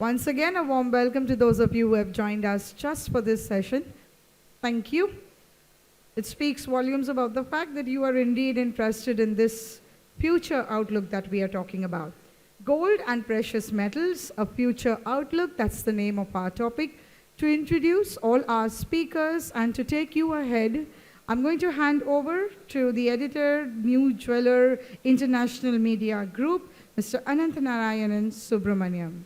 Once again, a warm welcome to those of you who have joined us just for this session. Thank you. It speaks volumes about the fact that you are indeed interested in this future outlook that we are talking about. Gold and precious metals, a future outlook, that's the name of our topic. To introduce all our speakers and to take you ahead, I'm going to hand over to the editor, New Jeweler International Media Group, Mr. Ananthanarayanan Subramaniam.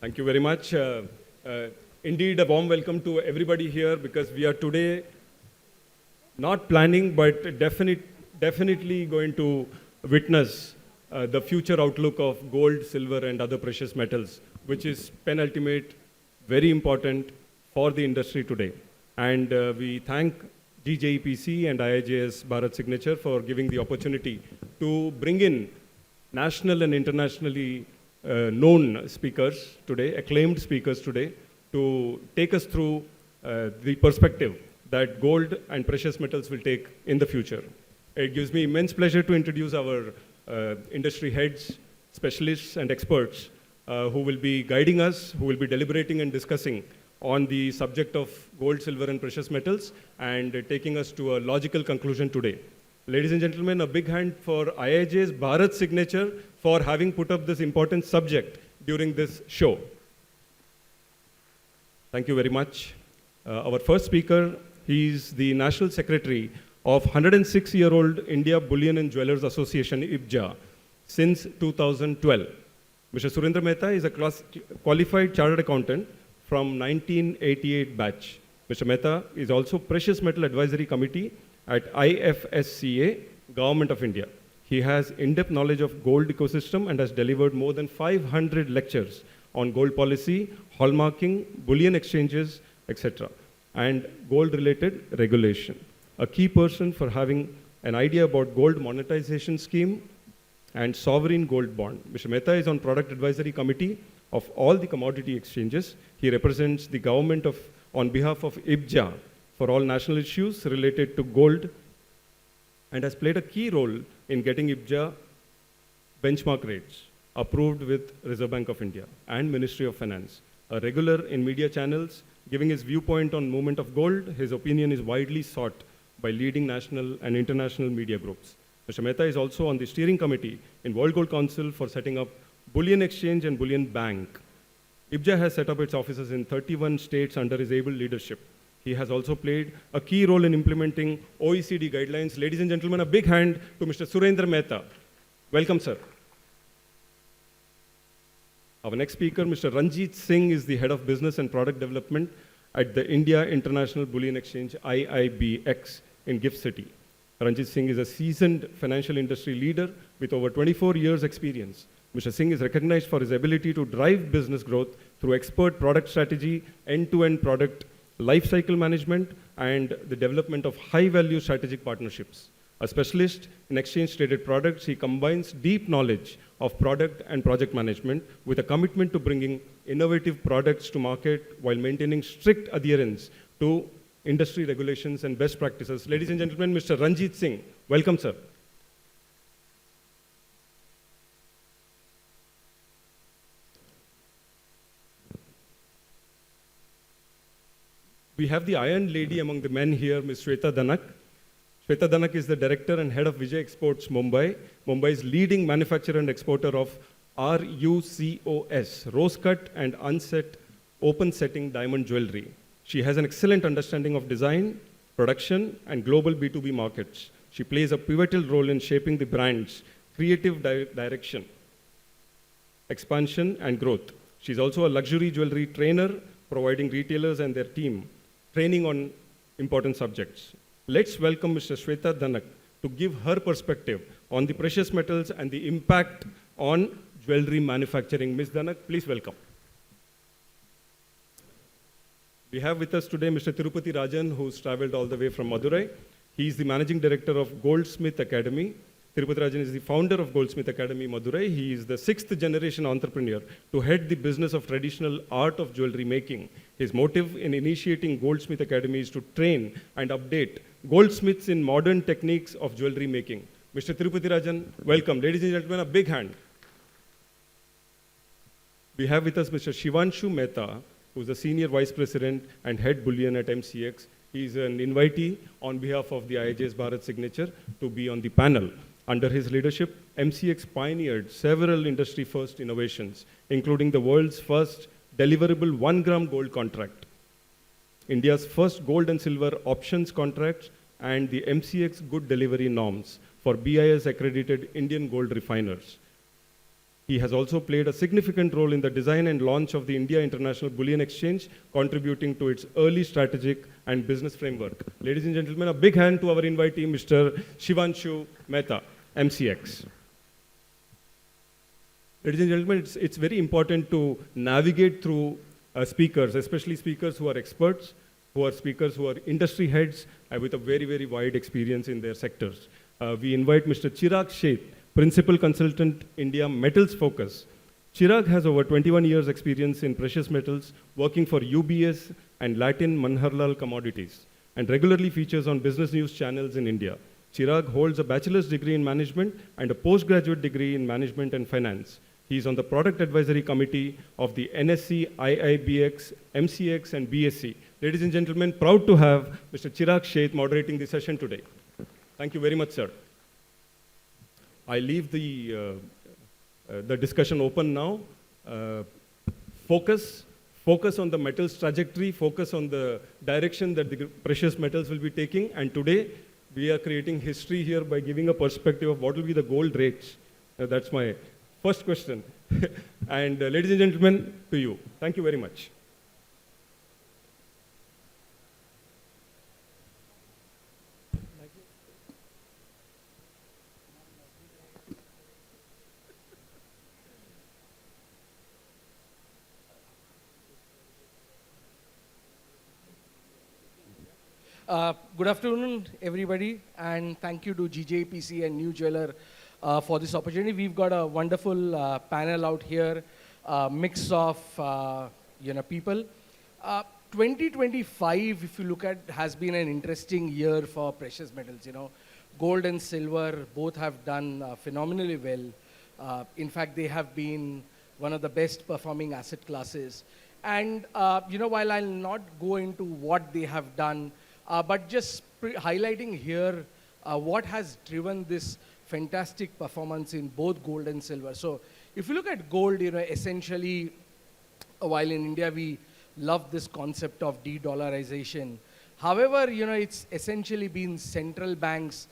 Thank you very much. Indeed, a warm welcome to everybody here because we are today not planning but definitely going to witness the future outlook of gold, silver and other precious metals, which is penultimate, very important for the industry today. And we thank GJEPC and IIJS Bharat Signature for giving the opportunity to bring in national and internationally known speakers today, acclaimed speakers today, to take us through the perspective that gold and precious metals will take in the future. It gives me immense pleasure to introduce our industry heads, specialists and experts who will be guiding us, who will be deliberating and discussing on the subject of gold, silver and precious metals and taking us to a logical conclusion today. Ladies and gentlemen, a big hand for IIJ's Bharat Signature for having put up this important subject during this show. Thank you very much. Our first speaker, he's the National Secretary of 106-year-old India Bullion and Jewellers Association, IBJA, since 2012. Mr. Surendra Mehta is a qualified chartered accountant from 1988 batch. Mr. Mehta is also Precious Metal Advisory Committee at IFSCA, Government of India. He has in-depth knowledge of gold ecosystem and has delivered more than 500 lectures on gold policy, hallmarking, bullion exchanges, etc., and gold-related regulation. A key person for having an idea about gold monetization scheme and sovereign gold bond. Mr. Mehta is on Product Advisory Committee of all the commodity exchanges. He represents the government on behalf of IBJA for all national issues related to gold and has played a key role in getting IBJA benchmark rates approved with Reserve Bank of India and Ministry of Finance. A regular in media channels, giving his viewpoint on movement of gold, his opinion is widely sought by leading national and international media groups. Mr. Mehta is also on the steering committee in World Gold Council for setting up Bullion Exchange and Bullion Bank. IBJA has set up its offices in 31 states under his able leadership. He has also played a key role in implementing OECD guidelines. Ladies and gentlemen, a big hand to Mr. Surendra Mehta. Welcome, sir. Our next speaker, Mr. Ranjit Singh, is the Head of Business and Product Development at the India International Bullion Exchange, IIBX, in GIFT City. Ranjit Singh is a seasoned financial industry leader with over 24 years' experience. Mr. Singh is recognized for his ability to drive business growth through expert product strategy, end-to-end product lifecycle management, and the development of high-value strategic partnerships. A specialist in exchange-traded products, he combines deep knowledge of product and project management with a commitment to bringing innovative products to market while maintaining strict adherence to industry regulations and best practices. Ladies and gentlemen, Mr. Ranjit Singh. Welcome, sir. We have the Iron Lady among the men here, Ms. Shweta Danak. Shweta Danak is the Director and Head of Vijay Exports Mumbai, Mumbai's leading manufacturer and exporter of RUCOS, rose-cut and unset open-setting diamond jewelry. She has an excellent understanding of design, production, and global B2B markets. She plays a pivotal role in shaping the brand's creative direction, expansion, and growth. She's also a luxury jewelry trainer, providing retailers and their team training on important subjects. Let's welcome Mr. Shweta Danak to give her perspective on the precious metals and the impact on jewelry manufacturing. Ms. Danak, please welcome. We have with us today Mr. Tirupati Rajan, who's traveled all the way from Madurai. He's the Managing Director of Goldsmith Academy. Tirupati Rajan is the founder of Goldsmith Academy, Madurai. He is the 6th generation entrepreneur to head the business of traditional art of jewelry making. His motive in initiating Goldsmith Academy is to train and update goldsmiths in modern techniques of jewelry making. Mr. Tirupati Rajan, welcome. Ladies and gentlemen, a big hand. We have with us Mr. Shivanshu Mehta, who's the Senior Vice President and Head Bullion at MCX. He's an invitee on behalf of the IIJ's Bharat Signature to be on the panel. Under his leadership, MCX pioneered several industry-first innovations, including the world's first deliverable 1-gram gold contract, India's first gold and silver options contracts, and the MCX Good Delivery norms for BIS-accredited Indian gold refiners. He has also played a significant role in the design and launch of the India International Bullion Exchange, contributing to its early strategic and business framework. Ladies and gentlemen, a big hand to our invitee, Mr. Shivanshu Mehta, MCX. Ladies and gentlemen, it's very important to navigate through speakers, especially speakers who are experts, who are speakers who are industry heads with a very, very wide experience in their sectors. We invite Mr. Chirag Sheth, Principal Consultant, India Metals Focus. Chirag has over 21 years experience in precious metals, working for UBS and Latin Manharlal Commodities, and regularly features on business news channels in India. Chirag holds a bachelor's degree in management and a postgraduate degree in management and finance. He is on the product advisory committee of the NSE, IIBX, MCX, and BSE. Ladies and gentlemen, proud to have Mr. Chirag Sheth moderating the session today. Thank you very much, sir. I leave the discussion open now. Focus on the metals trajectory, focus on the direction that the precious metals will be taking. And today, we are creating history here by giving a perspective of what will be the gold rates. That's my first question. And ladies and gentlemen, to you. Thank you very much. Good afternoon, everybody, and thank you to GJPC and New Jeweler for this opportunity. We've got a wonderful panel out here, mix of people. 2025, if you look at, has been an interesting year for precious metals. Gold and silver both have done phenomenally well. In fact, they have been one of the best performing asset classes. And while I'll not go into what they have done, but just highlighting here what has driven this fantastic performance in both gold and silver. So if you look at gold, essentially, while in India we love this concept of de-dollarization, however, it's essentially been central banks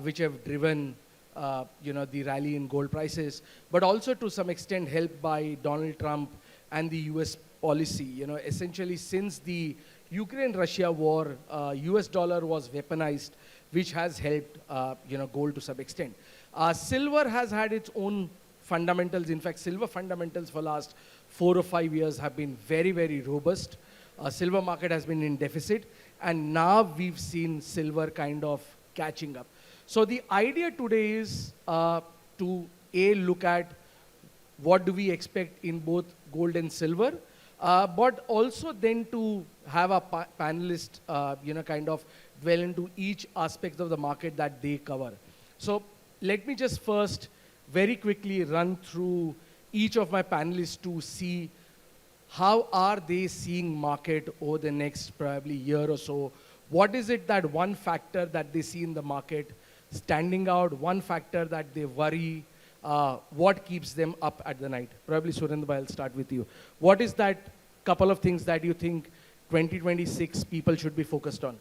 which have driven the rally in gold prices, but also to some extent helped by Donald Trump and the US policy. Essentially since the Ukraine-Russia war, US dollar was weaponized, which has helped gold to some extent. Silver has had its own fundamentals. In fact, silver fundamentals for last 4 or 5 years have been very, very robust. Silver market has been in deficit, and now we've seen silver kind of catching up. So the idea today is to look at what do we expect in both gold and silver, but also then to have a panelist, kind of dwell into each aspect of the market that they cover. So let me just first very quickly run through each of my panelists to see how are they seeing market over the next probably year or so. What is it that one factor that they see in the market standing out, one factor that they worry, what keeps them up at the night? Probably Surendra, I'll start with you. What is that couple of things that you think 2026 people should be focused on?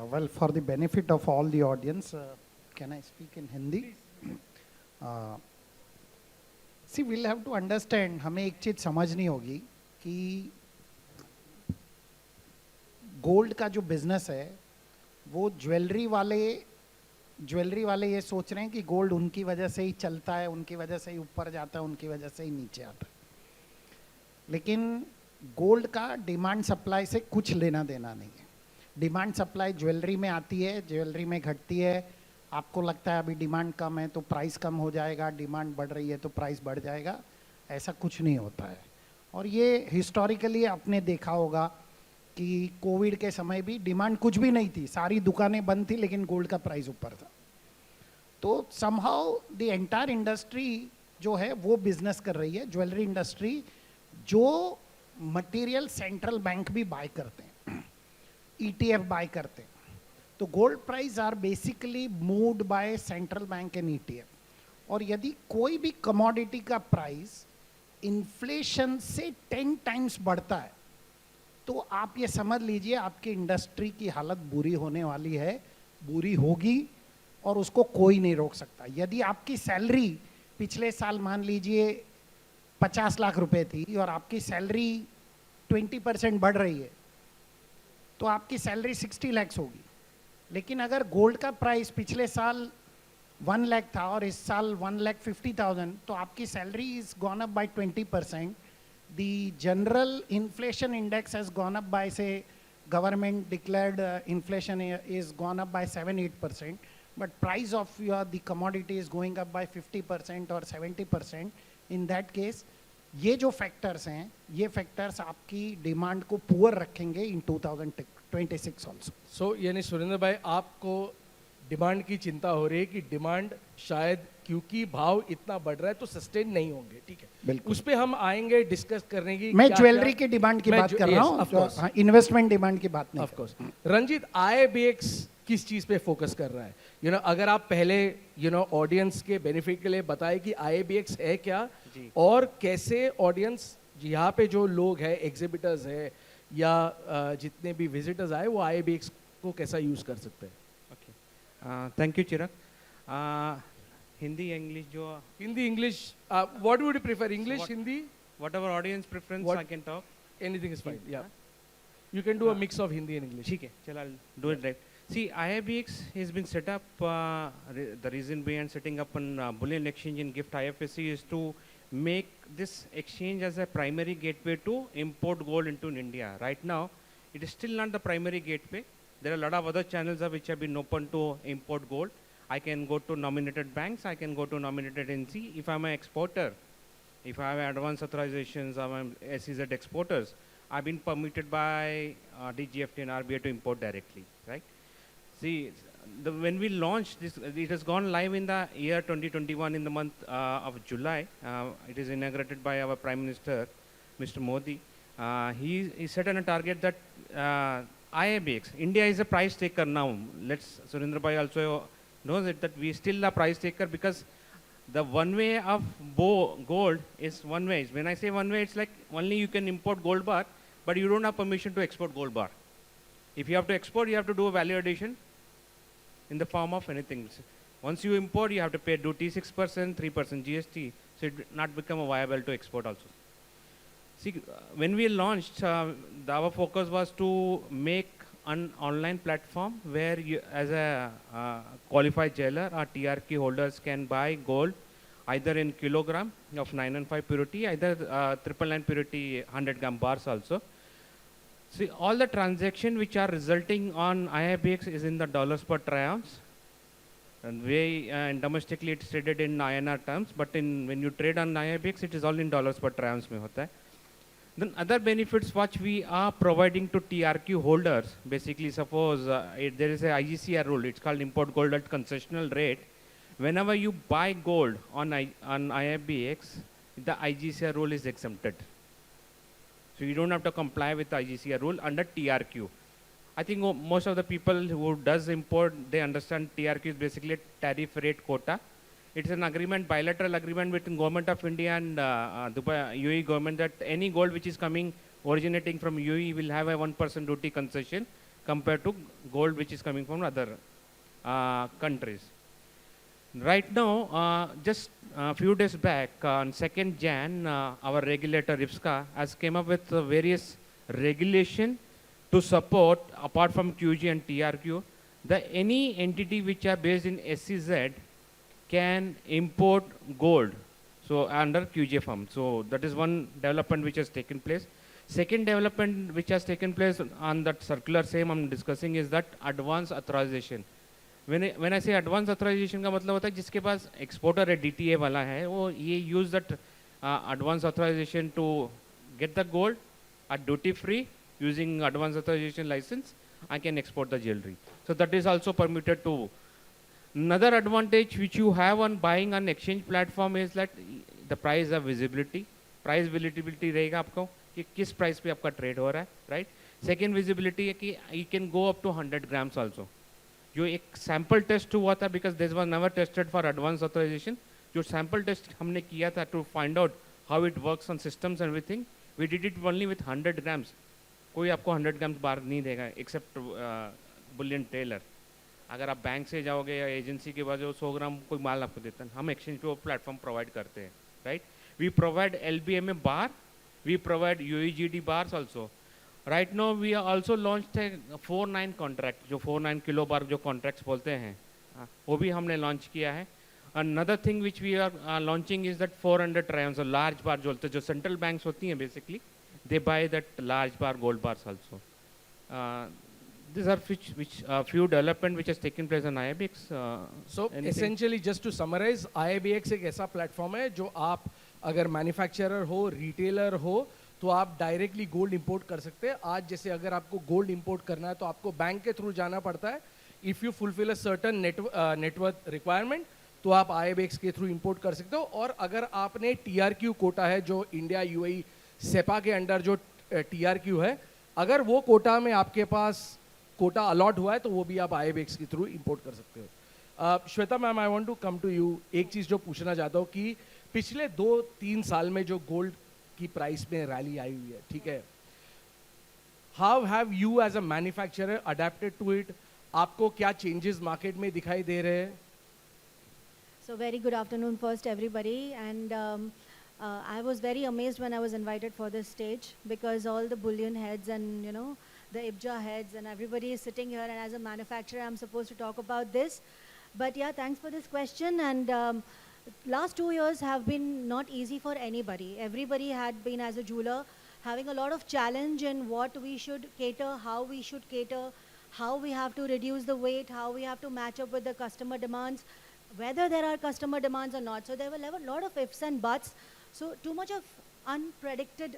Well, for the benefit of all the audience, can I speak in Hindi? See, we'll have to understand, हमें एक चीज समझनी होगी कि gold का जो business है वो ज्वेलरी वाले ये सोच रहे हैं कि गोल्ड उनकी वजह से ही चलता है, उनकी वजह से ही ऊपर जाता है, उनकी वजह से ही नीचे आता है. लेकिन गोल्ड का डिमांड सप्लाई से कुछ लेना देना नहीं है. डिमांड सप्लाई ज्वेलरी में आती है, ज्वेलरी में घटती है. आपको लगता है अभी डिमांड कम है तो प्राइस कम हो जाएगा, डिमांड बढ़ रही है तो प्राइस बढ़ जाएगा. ऐसा कुछ नहीं होता है. और ये हिस्टोरिकली आपने देखा होगा कि कोविड के समय भी डिमांड कुछ भी नहीं थी, सारी दुकानें बंद थी, लेकिन गोल्ड का प्राइस ऊपर था. तो समहाउ द एंटायर इंडस्ट्री जो है वो बिजनेस कर रही है, ज्वेलरी इंडस्ट्री, जो मटेरियल सेंट्रल बैंक भी बाय करते हैं, ईटीएफ बाय करते हैं. तो gold price are basically moved by central bank and ETF. और यदि कोई भी कमोडिटी का प्राइस इन्फ्लेशन से 10 टाइम्स बढ़ता है तो आप ये समझ लीजिए आपकी इंडस्ट्री की हालत बुरी होने वाली है, बुरी होगी, और उसको कोई नहीं रोक सकता. यदि आपकी सैलरी पिछले साल मान लीजिए 50 लाख रुपए थी और आपकी सैलरी 20% बढ़ रही है तो आपकी सैलरी 60 लाख होगी. लेकिन अगर गोल्ड का प्राइस पिछले साल 1 लाख था और इस साल 1,50,000, तो आपकी salary is gone up by 20%. The general inflation index has gone up by, say, government declared inflation is gone up by 7-8%, but price of the commodity is going up by 50% or 70%. In that case, ये जो factors हैं, ये factors आपकी demand को poor रखेंगे in 2026 also. So यानी सुरेंद्र भाई आपको डिमांड की चिंता हो रही है कि डिमांड शायद क्योंकि भाव इतना बढ़ रहा है तो सस्टेन नहीं होंगे. ठीक है, बिल्कुल. उस पे हम आएंगे डिस्कस करने की. मैं ज्वेलरी की डिमांड की बात कर रहा हूँ, इन्वेस्टमेंट डिमांड की बात नहीं. Of course. रंजीत, आईआईबीएक्स किस चीज पे फोकस कर रहा है? अगर आप पहले ऑडियंस के बेनिफिट के लिए बताएं कि आईआईबीएक्स है क्या और कैसे ऑडियंस यहाँ पे जो लोग हैं, एग्जिबिटर्स है या जितने भी विजिटर्स आए, वो आईआईबीएक्स को कैसा यूज कर सकते हैं. Thank you, Chirag. Hindi, English, जो Hindi, English, what would you prefer? English, what- Hindi, whatever audience preference What- I can talk. Anything is fine. या you can do a mix of Hindi and English. ठीक है, चल I'll do it right. See, IIBX has been set up. The reason behind setting up an bullion exchange in GIFT IFSC is to make this exchange as a primary gateway to import gold into India. Right now, it is still not the primary gateway. There are a lot of other channels which have been open to import gold. I can go to nominated banks, I can go to nominated NC. If I'm an exporter, if I have advance authorizations, I'm SEZ exporters, I've been permitted by DGFT and RBI to import directly, right? See, when we launched this, it has gone live in the year 2021 in the month of July. It is inaugurated by our Prime Minister, Mr. Modi. He set on a target that IIBX, India is a price taker now. Surendra Bhai also knows it, that we still a price taker because the one way of gold is one way. When I say one way, it's like only you can import gold bar, but you don't have permission to export gold bar. If you have to export, you have to do a value addition in the form of anything. Once you import, you have to pay duty 6%, 3% GST, so it not become viable to export also. See, when we launched, our focus was to make an online platform where you, as a qualified jeweler or TRQ holders can buy gold either in kilogram of 915 purity, either 999 purity 100 gram bars also. See, all the transaction which are resulting on IIBX is in the dollars per troy ounce. And domestically it's traded in INR terms, but when you trade on IIBX, it is all in dollars per troy ounce. Then other benefits which we are providing to TRQ holders, basically suppose there is a IGCR rule, it's called import gold at concessional rate. Whenever you buy gold on IIBX, the IGCR rule is exempted. So you don't have to comply with the IGCR rule under TRQ. I think most of the people who does import, they understand TRQ is basically a tariff rate quota. It's an agreement, bilateral agreement between Government of India and Dubai UAE government that any gold which is coming, originating from UAE will have a 1% duty concession compared to gold which is coming from other countries. Right now, just a few days back, on 2nd Jan, our regulator IPSCA has came up with various regulation to support, apart from QG and TRQ, any entity which are based in SEZ can import gold, so under QGFM. So that is one development which has taken place. Second development which has taken place on that circular same I'm discussing is that advance authorization. When I say advance authorization का मतलब होता है जिसके पास exporter है DTA वाला है वो ये use that advance authorization to get the gold at duty free using advance authorization license. I can export the jewelry. So that is also permitted to Another advantage which you have on buying on exchange platform is that the price of visibility. Price visibility रहेगा आपको कि किस price पे आपका trade हो रहा है, right? Second visibility है कि you can go up to 100 grams also. जो एक sample test हुआ था because this was never tested for advanced authorization. जो sample test हमने किया था to find out how it works on systems and everything, we did it only with 100 grams. कोई आपको 100 grams बाहर नहीं देगा except bullion trailer. अगर आप बैंक से जाओगे या एजेंसी के पास जो 100 ग्राम कोई माल आपको देता है, हम एक्सचेंज पे वो प्लेटफॉर्म प्रोवाइड करते हैं, right? We provide LBMA bar, we provide UEGD bars also. Right now we also launch है 49 कॉन्ट्रैक्ट, जो 49 किलो बार जो कॉन्ट्रैक्ट्स बोलते हैं, वो भी हमने लॉन्च किया है. Another thing which we are launching is that 400 troy ounce, large bar जो होते हैं, जो सेंट्रल बैंक्स होती हैं basically, they buy that large bar gold bars also. These are few development which has taken place on IIBX. So anything? essentially just to summarize, IIBX एक ऐसा platform है जो आप अगर मैन्युफैक्चरर हो, रिटेलर हो, तो आप डायरेक्टली गोल्ड इंपोर्ट कर सकते हैं. आज जैसे अगर आपको गोल्ड इंपोर्ट करना है तो आपको बैंक के थ्रू जाना पड़ता है. If you fulfil a certain net worth requirement तो आप IIBX के थ्रू इंपोर्ट कर सकते हो. और अगर आपने TRQ कोटा है जो इंडिया UAE सेपा के अंडर जो TRQ है, अगर वो कोटा में आपके पास कोटा अलॉट हुआ है तो वो भी आप IIBX के थ्रू इंपोर्ट कर सकते हो. Shweta ma'am, I want to come to you. एक चीज़ जो पूछना चाहता हूँ कि पिछले 2-3 साल में जो गोल्ड की प्राइस में रैली आई हुई है, ठीक है, how have you as a manufacturer adapted to it? आपको क्या चेंजेस मार्केट में दिखाई दे रहे हैं? So very good afternoon first everybody, and I was very amazed when I was invited for this stage because all the bullion heads and the IBJA heads and everybody is sitting here, and as a manufacturer I'm supposed to talk about this. But yeah, thanks for this question. And last 2 years have been not easy for anybody. Everybody had been, as a jeweler, having a lot of challenge in what we should cater, how we should cater, how we have to reduce the weight, how we have to match up with the customer demands, whether there are customer demands or not. So there were a lot of ifs and buts. So too much of unpredicted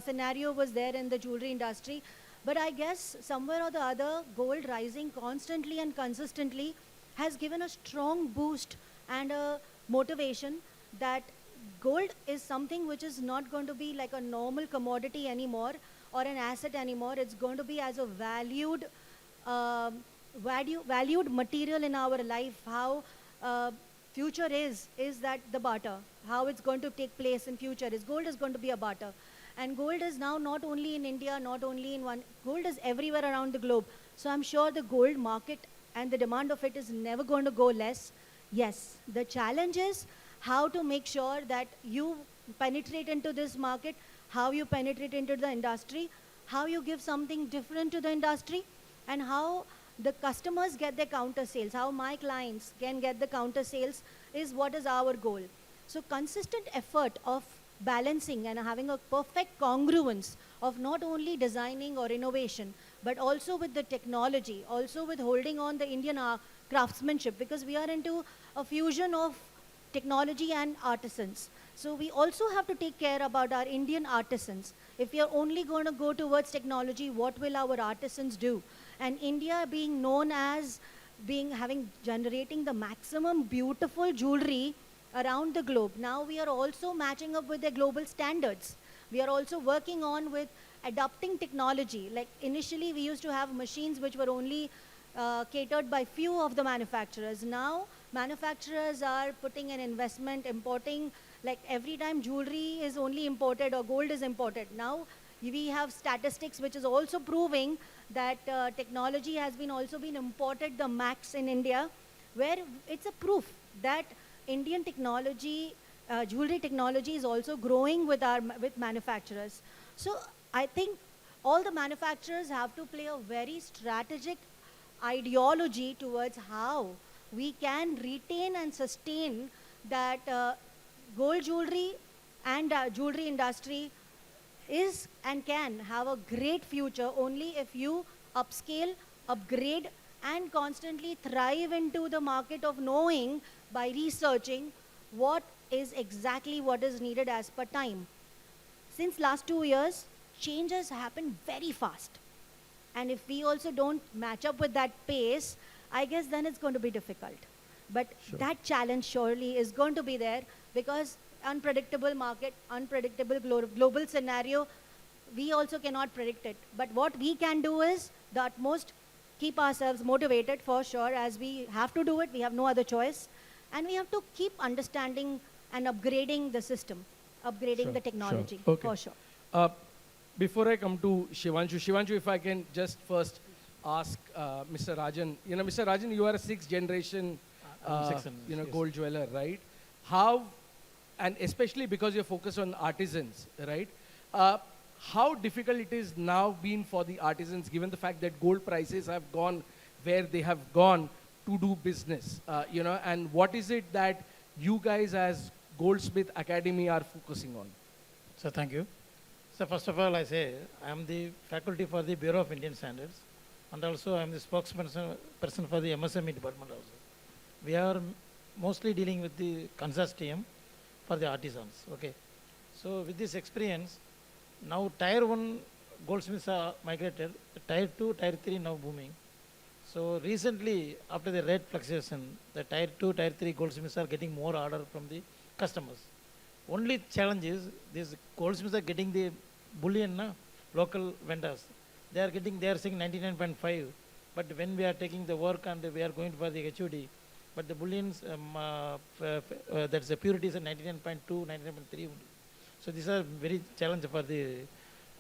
scenario was there in the jewelry industry. But I guess somewhere or the other, gold rising constantly and consistently has given a strong boost and a motivation that gold is something which is not going to be like a normal commodity anymore or an asset anymore. It's going to be as a valued material in our life. How future is that the barter, how it's going to take place in future is gold is going to be a barter. And gold is now not only in India, not only in one, gold is everywhere around the globe. So I'm sure the gold market and the demand of it is never going to go less. Yes, the challenge is how to make sure that you penetrate into this market, how you penetrate into the industry, how you give something different to the industry, and how the customers get their counter sales, how my clients can get the counter sales is what is our goal. So consistent effort of balancing and having a perfect congruence of not only designing or innovation, but also with the technology, also with holding on the Indian craftsmanship, because we are into a fusion of technology and artisans. So we also have to take care about our Indian artisans. If we are only going to go towards technology, what will our artisans do? And India being known as generating the maximum beautiful jewelry around the globe. Now we are also matching up with the global standards. We are also working on with adopting technology. Like initially we used to have machines which were only catered by few of the manufacturers. Now manufacturers are putting an investment, importing, like every time jewelry is only imported or gold is imported. Now we have statistics which is also proving that technology has been also been imported the max in India, where it's a proof that Indian technology, jewelry technology is also growing with manufacturers. So I think all the manufacturers have to play a very strategic ideology towards how we can retain and sustain that gold jewelry and jewelry industry is and can have a great future only if you upscale, upgrade, and constantly thrive into the market of knowing by researching what is exactly what is needed as per time. Since last 2 years, changes happen very fast. And if we also don't match up with that pace, I guess then it's going to be difficult. But that challenge surely is going to be there because unpredictable market, unpredictable global scenario, we also cannot predict it. But what we can do is the utmost keep ourselves motivated for sure, as we have to do it, we have no other choice. And we have to keep understanding and upgrading the system, upgrading the technology Okay. for sure. Before I come to Shivanshu, if I can just first ask Mr. Rajan, Mr. Rajan, you are a sixth generation, yes. gold jeweler, right? How, and especially because you're focused on artisans, right? How difficult it is now been for the artisans, given the fact that gold prices have gone where they have gone to do business, and what is it that you guys as Goldsmith Academy are focusing on? So thank you. So first of all, I say I am the faculty for the Bureau of Indian Standards, and also I am the person for the MSME department also. We are mostly dealing with the consortium for the artisans. Okay. So with this experience, now tier 1 goldsmiths are migrated, tier 2, tier 3 now booming. So recently, after the rate fluctuation, the tier 2, tier 3 goldsmiths are getting more order from the customers. Only challenge is these goldsmiths are getting the bullion, local vendors. They are saying 99.5, but when we are taking the work and we are going for the HOD, but the bullions, that's the purity is at 99.2, 99.3 only. So these are very challenge for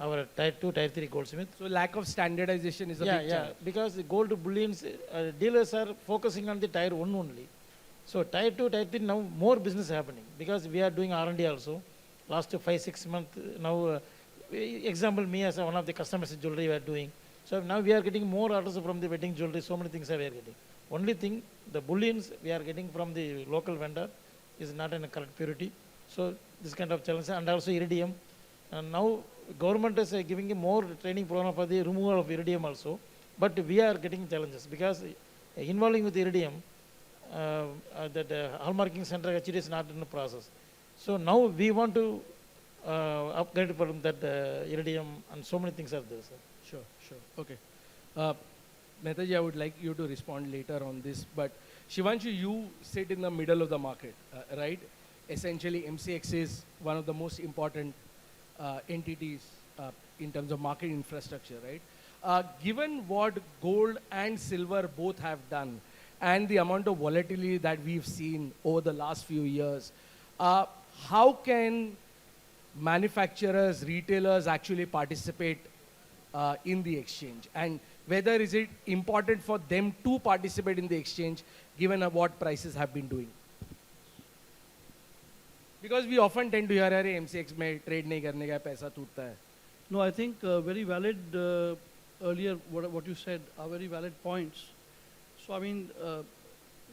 our tier 2, tier 3 goldsmith. So lack of standardization is a big challenge. Because the gold bullions, dealers are focusing on the tier 1 only. So tier 2, tier 3 now more business happening because we are doing R&D also. Last 5-6 months now, example me as one of the customers jewelry we are doing. So now we are getting more orders from the wedding jewelry. So many things we are getting. Only thing, the bullions we are getting from the local vendor is not in a correct purity. So this kind of challenge, and also iridium. And now government is giving a more training program for the removal of iridium also. But we are getting challenges because involving with iridium, that hallmarking center actually is not in the process. So now we want to upgrade from that iridium, and so many things are there, sir. Sure. Okay. Mehtaji, I would like you to respond later on this, but Shivanshu, you sit in the middle of the market, right? Essentially, MCX is one of the most important entities in terms of market infrastructure, right? Given what gold and silver both have done and the amount of volatility that we've seen over the last few years, how can manufacturers, retailers actually participate in the exchange? And whether is it important for them to participate in the exchange given what prices have been doing? Because we often tend to hear, "Arey, MCX में trade नहीं करने का पैसा टूटता है." No, I think very valid earlier what you said are very valid points. So I mean,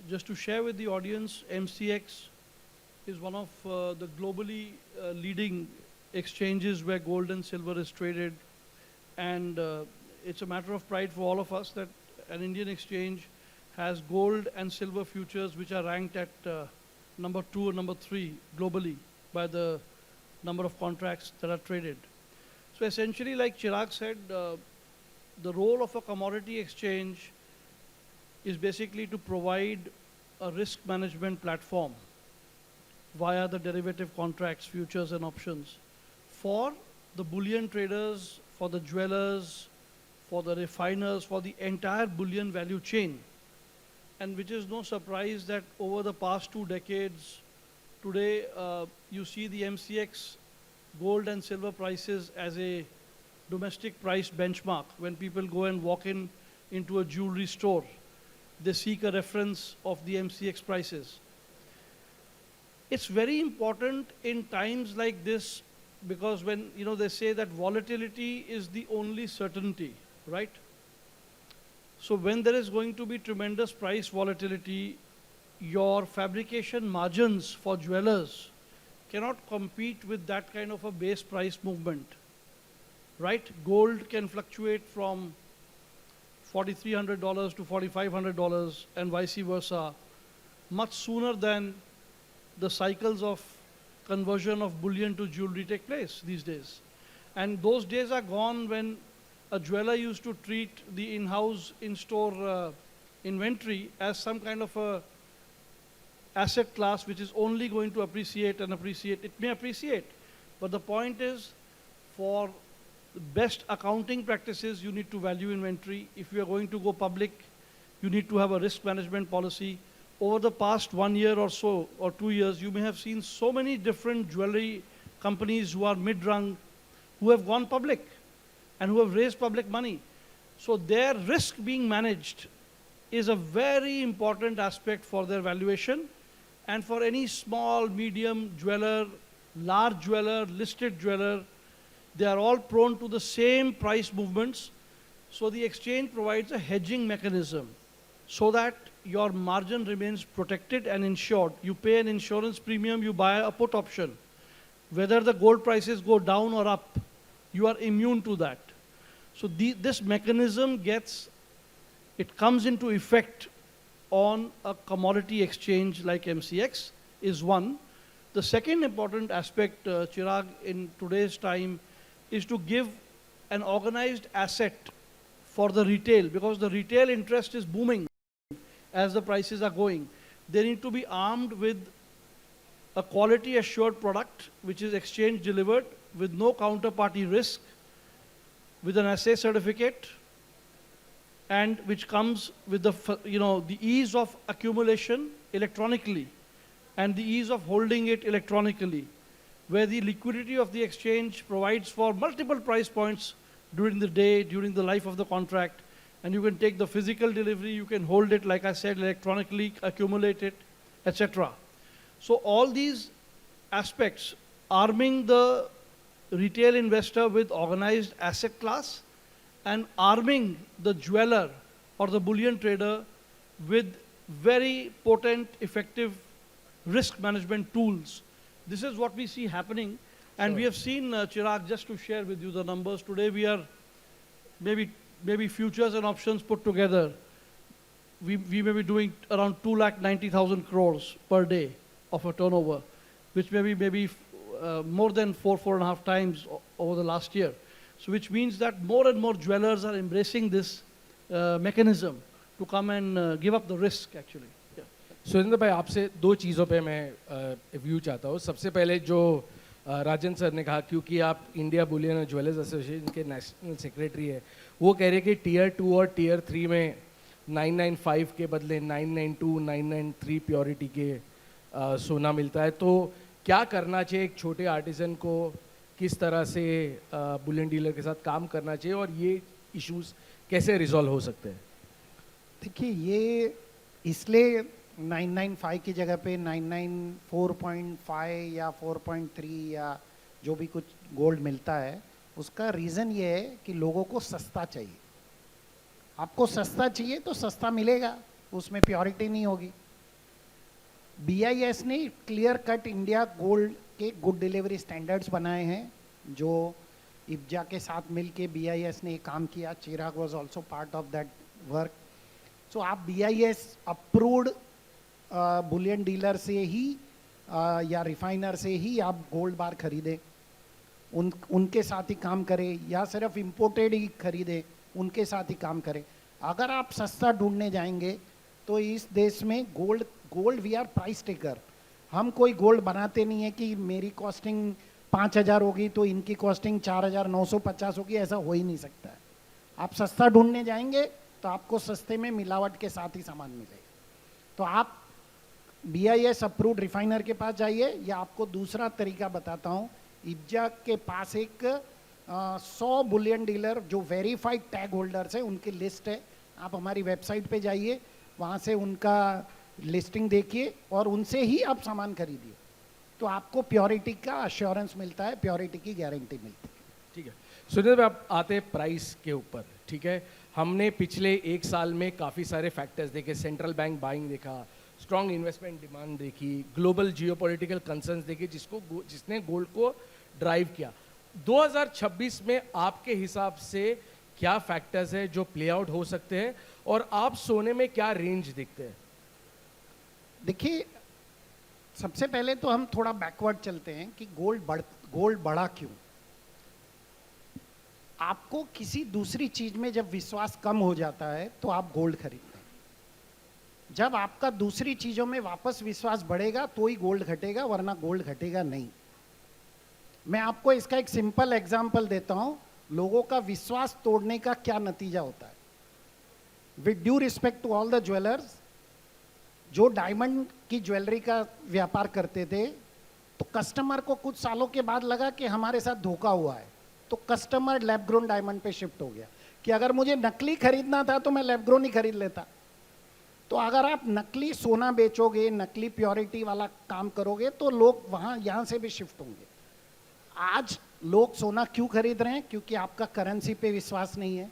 just to share with the audience, MCX is one of the globally leading exchanges where gold and silver is traded, and it's a matter of pride for all of us that an Indian exchange has gold and silver futures which are ranked at number 2 or number 3 globally by the number of contracts that are traded. So essentially, like Chirag said, the role of a commodity exchange is basically to provide a risk management platform via the derivative contracts, futures and options for the bullion traders, for the jewelers, for the refiners, for the entire bullion value chain. And which is no surprise that over the past 2 decades, today you see the MCX gold and silver prices as a domestic price benchmark. When people go and walk into a jewelry store, they seek a reference of the MCX prices. It's very important in times like this because when they say that volatility is the only certainty, right? So when there is going to be tremendous price volatility, your fabrication margins for jewelers cannot compete with that kind of a base price movement, right? Gold can fluctuate from $4,300 to $4,500 and vice versa much sooner than the cycles of conversion of bullion to jewelry take place these days. And those days are gone when a jeweler used to treat the in-house, in-store inventory as some kind of a asset class which is only going to appreciate and appreciate. It may appreciate, but the point is, for best accounting practices, you need to value inventory. If you are going to go public, you need to have a risk management policy. Over the past 1 year or so, or 2 years, you may have seen so many different jewelry companies who are mid-rung, who have gone public and who have raised public money. So their risk being managed is a very important aspect for their valuation. And for any small, medium jeweler, large jeweler, listed jeweler, they are all prone to the same price movements. So the exchange provides a hedging mechanism so that your margin remains protected and insured. You pay an insurance premium, you buy a put option. Whether the gold prices go down or up, you are immune to that. So this mechanism comes into effect on a commodity exchange like MCX is one. The second important aspect, Chirag, in today's time is to give an organized asset for the retail, because the retail interest is booming as the prices are going. They need to be armed with a quality assured product which is exchange delivered with no counterparty risk, with an assay certificate, and which comes with the ease of accumulation electronically and the ease of holding it electronically, where the liquidity of the exchange provides for multiple price points during the day, during the life of the contract, and you can take the physical delivery, you can hold it, like I said, electronically, accumulate it, etc. So all these aspects, arming the retail investor with organized asset class and arming the jeweler or the bullion trader with very potent, effective risk management tools. This is what we see happening. And we have seen, Chirag, just to share with you the numbers, today we are maybe futures and options put together. We may be doing around 290,000 crores per day of a turnover, which may be more than 4.5 times over the last year. So which means that more and more jewelers are embracing this mechanism to come and give up the risk actually. Surendra भाई, आपसे दो चीज़ों पे मैं view चाहता हूँ. सबसे पहले जो राजन सर ने कहा, क्योंकि आप इंडिया बुलियन और ज्वेलर्स एसोसिएशन के नेशनल सेक्रेटरी है, वो कह रहे हैं कि टियर 2 और टियर 3 में 995 के बदले 992, 993 प्योरिटी के सोना मिलता है. तो क्या करना चाहिए एक छोटे आर्टिसन को, किस तरह से बुलियन डीलर के साथ काम करना चाहिए और ये इश्यूज कैसे रिजॉल्व हो सकते हैं? देखिए, ये इसलिए 995 की जगह पे 994.5 या 4.3 या जो भी कुछ गोल्ड मिलता है, उसका रीज़न ये है कि लोगों को सस्ता चाहिए. आपको सस्ता चाहिए तो सस्ता मिलेगा, उसमें प्योरिटी नहीं होगी. BIS ने क्लियर कट इंडिया गोल्ड के गुड डिलीवरी स्टैंडर्ड्स बनाए हैं, जो इब्जा के साथ मिलके BIS ने काम किया. Chirag was also part of that work. So आप BIS अप्रूव्ड बुलियन डीलर से ही या रिफाइनर से ही आप गोल्ड बार खरीदें, उनके साथ ही काम करें, या सिर्फ इम्पोर्टेड ही खरीदें, उनके साथ ही काम करें. अगर आप सस्ता ढूंढने जाएंगे तो इस देश में gold we are price taker. हम कोई गोल्ड बनाते नहीं है कि मेरी कॉस्टिंग 5,000 होगी तो इनकी कॉस्टिंग 4,950 होगी. ऐसा हो ही नहीं सकता है. आप सस्ता ढूंढने जाएंगे तो आपको सस्ते में मिलावट के साथ ही सामान मिलेगा. तो आप BIS अप्रूव्ड रिफाइनर के पास जाइए, या आपको दूसरा तरीका बताता हूँ. इब्जा के पास एक 100 बुलियन डीलर जो वेरीफाइड टैग होल्डर्स है, उनकी लिस्ट है. आप हमारी वेबसाइट पे जाइए, वहाँ से उनका लिस्टिंग देखिए और उनसे ही आप सामान खरीदिए. तो आपको प्योरिटी का अश्योरेंस मिलता है, प्योरिटी की गारंटी मिलती है. ठीक है सुरेंद्र भाई, आप आते प्राइस के ऊपर. ठीक है, हमने पिछले एक साल में काफ़ी सारे फैक्टर्स देखे. सेंट्रल बैंक बाइंग देखा, स्ट्रॉन्ग इन्वेस्टमेंट डिमांड देखी, ग्लोबल जियोपॉलिटिकल कंसर्न्स देखे, जिसने गोल्ड को ड्राइव किया. 2026 में आपके हिसाब से क्या फैक्टर्स है जो प्ले आउट हो सकते हैं, और आप सोने में क्या रेंज देखते हैं? देखिए, सबसे पहले तो हम थोड़ा बैकवर्ड चलते हैं कि गोल्ड बढ़ा क्यों. आपको किसी दूसरी चीज में जब विश्वास कम हो जाता है तो आप गोल्ड खरीदते हैं. जब आपका दूसरी चीजों में वापस विश्वास बढ़ेगा तो ही गोल्ड घटेगा, वरना गोल्ड घटेगा नहीं। मैं आपको इसका एक सिंपल एग्जांपल देता हूं, लोगों का विश्वास तोड़ने का क्या नतीजा होता है। With due respect to all the jewellers, जो डायमंड की ज्वेलरी का व्यापार करते थे, तो कस्टमर को कुछ सालों के बाद लगा कि हमारे साथ धोखा हुआ है, तो कस्टमर लैब ग्रोन डायमंड पे शिफ्ट हो गया कि अगर मुझे नकली खरीदना था तो मैं लैब ग्रोन ही खरीद लेता। तो अगर आप नकली सोना बेचोगे, नकली प्योरिटी वाला काम करोगे, तो लोग वहां यहां से भी शिफ्ट होंगे। आज लोग सोना क्यों खरीद रहे हैं? क्योंकि आपका करेंसी पे विश्वास नहीं है,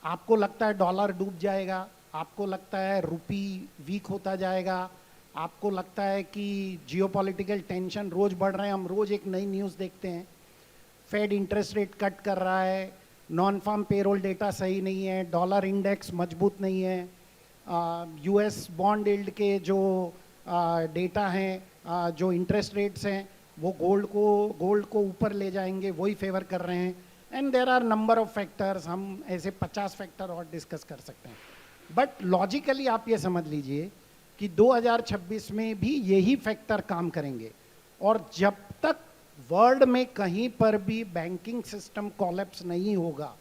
आपको लगता है डॉलर डूब जाएगा, आपको लगता है रुपी वीक होता जाएगा, आपको लगता है कि जियोपॉलिटिकल टेंशन रोज बढ़ रहे हैं। हम रोज एक नई न्यूज़ देखते हैं, फेड इंटरेस्ट रेट कट कर रहा है, नॉन फार्म पेरोल डेटा सही नहीं है, डॉलर इंडेक्स मजबूत नहीं है, यूएस बॉन्ड यील्ड के जो डेटा हैं, जो इंटरेस्ट रेट्स हैं, वो गोल्ड को ऊपर ले जाएंगे, वही फेवर कर रहे हैं। And there are number of factors, हम ऐसे 50 फैक्टर और डिस्कस कर सकते हैं। बट लॉजिकली आप ये समझ लीजिए कि 2026 में भी यही फैक्टर काम करेंगे, और जब तक वर्ल्ड में कहीं पर भी बैंकिंग सिस्टम कोलैप्स नहीं होगा,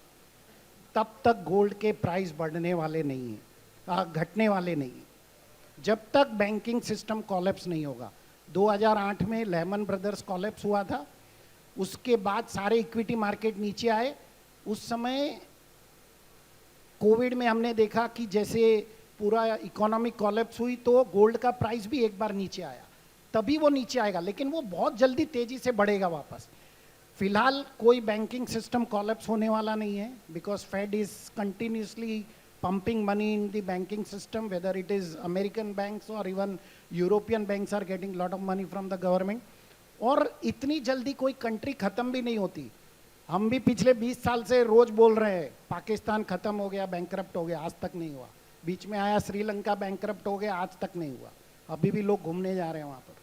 तब तक गोल्ड के प्राइस बढ़ने वाले नहीं हैं, घटने वाले नहीं हैं। जब तक बैंकिंग सिस्टम कोलैप्स नहीं होगा। 2008 में लेमन ब्रदर्स कोलैप्स हुआ था, उसके बाद सारे इक्विटी मार्केट नीचे आए। उस समय कोविड में हमने देखा कि जैसे पूरा इकोनॉमिक कोलैप्स हुई तो गोल्ड का प्राइस भी एक बार नीचे आया, तभी वो नीचे आएगा, लेकिन वो बहुत जल्दी तेजी से बढ़ेगा वापस। फिलहाल कोई बैंकिंग सिस्टम कोलैप्स होने वाला नहीं है, because Fed is continuously pumping money in the banking system, whether it is American banks or even European banks are getting lot of money from the government. और इतनी जल्दी कोई कंट्री खत्म भी नहीं होती। हम भी पिछले 20 साल से रोज बोल रहे हैं पाकिस्तान खत्म हो गया, बैंकरप्ट हो गया, आज तक नहीं हुआ। बीच में आया श्रीलंका बैंकरप्ट हो गया, आज तक नहीं हुआ। अभी भी लोग घूमने जा रहे हैं वहाँ पर।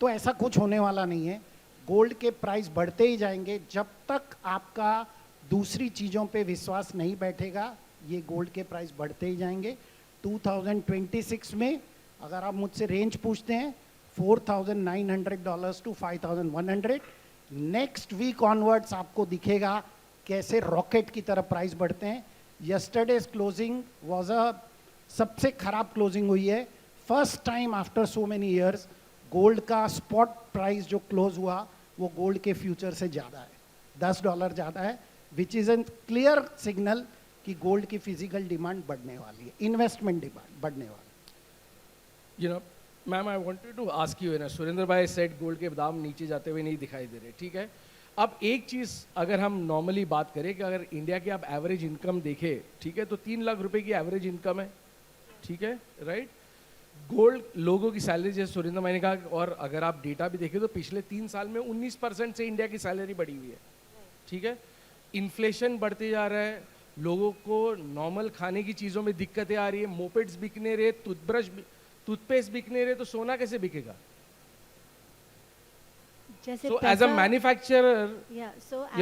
तो ऐसा कुछ होने वाला नहीं है। गोल्ड के प्राइस बढ़ते ही जाएंगे जब तक आपका दूसरी चीज़ों पे विश्वास नहीं बैठेगा, ये गोल्ड के प्राइस बढ़ते ही जाएंगे। 2026 में अगर आप मुझसे रेंज पूछते हैं, $4,900 to 5,100। नेक्स्ट वीक ऑनवर्ड्स आपको दिखेगा कैसे रॉकेट की तरह प्राइस बढ़ते हैं। यस्टरडेज क्लोजिंग वाज अ सबसे खराब क्लोजिंग हुई है। First time after so many years gold का स्पॉट प्राइस जो क्लोज हुआ वो गोल्ड के फ्यूचर से ज़्यादा है, $10 ज़्यादा है, which is an clear signal कि गोल्ड की फिजिकल डिमांड बढ़ने वाली है, इन्वेस्टमेंट डिमांड बढ़ने वाली है। You know, ma'am I wanted to ask you, ना सुरेंद्र भाई सेड गोल्ड के दाम नीचे जाते हुए नहीं दिखाई दे रहे, ठीक है। अब एक चीज़ अगर हम नॉर्मली बात करें कि अगर इंडिया की आप एवरेज इनकम देखें, ठीक है, तो 3 लाख रुपए की एवरेज इनकम है, ठीक है, राइट। गोल्ड लोगों की सैलरी जैसे सुरेंद्र भाई ने कहा, और अगर आप डेटा भी देखें तो पिछले 3 साल में 19% से इंडिया की सैलरी बढ़ी हुई है, ठीक है। इन्फ्लेशन बढ़ते जा रहा है, लोगों को नॉर्मल खाने की चीज़ों में दिक्कतें आ रही है, मोपेड्स बिकने रहे, टूथपेस्ट बिकने रहे, तो सोना कैसे बिकेगा? So as a manufacturer,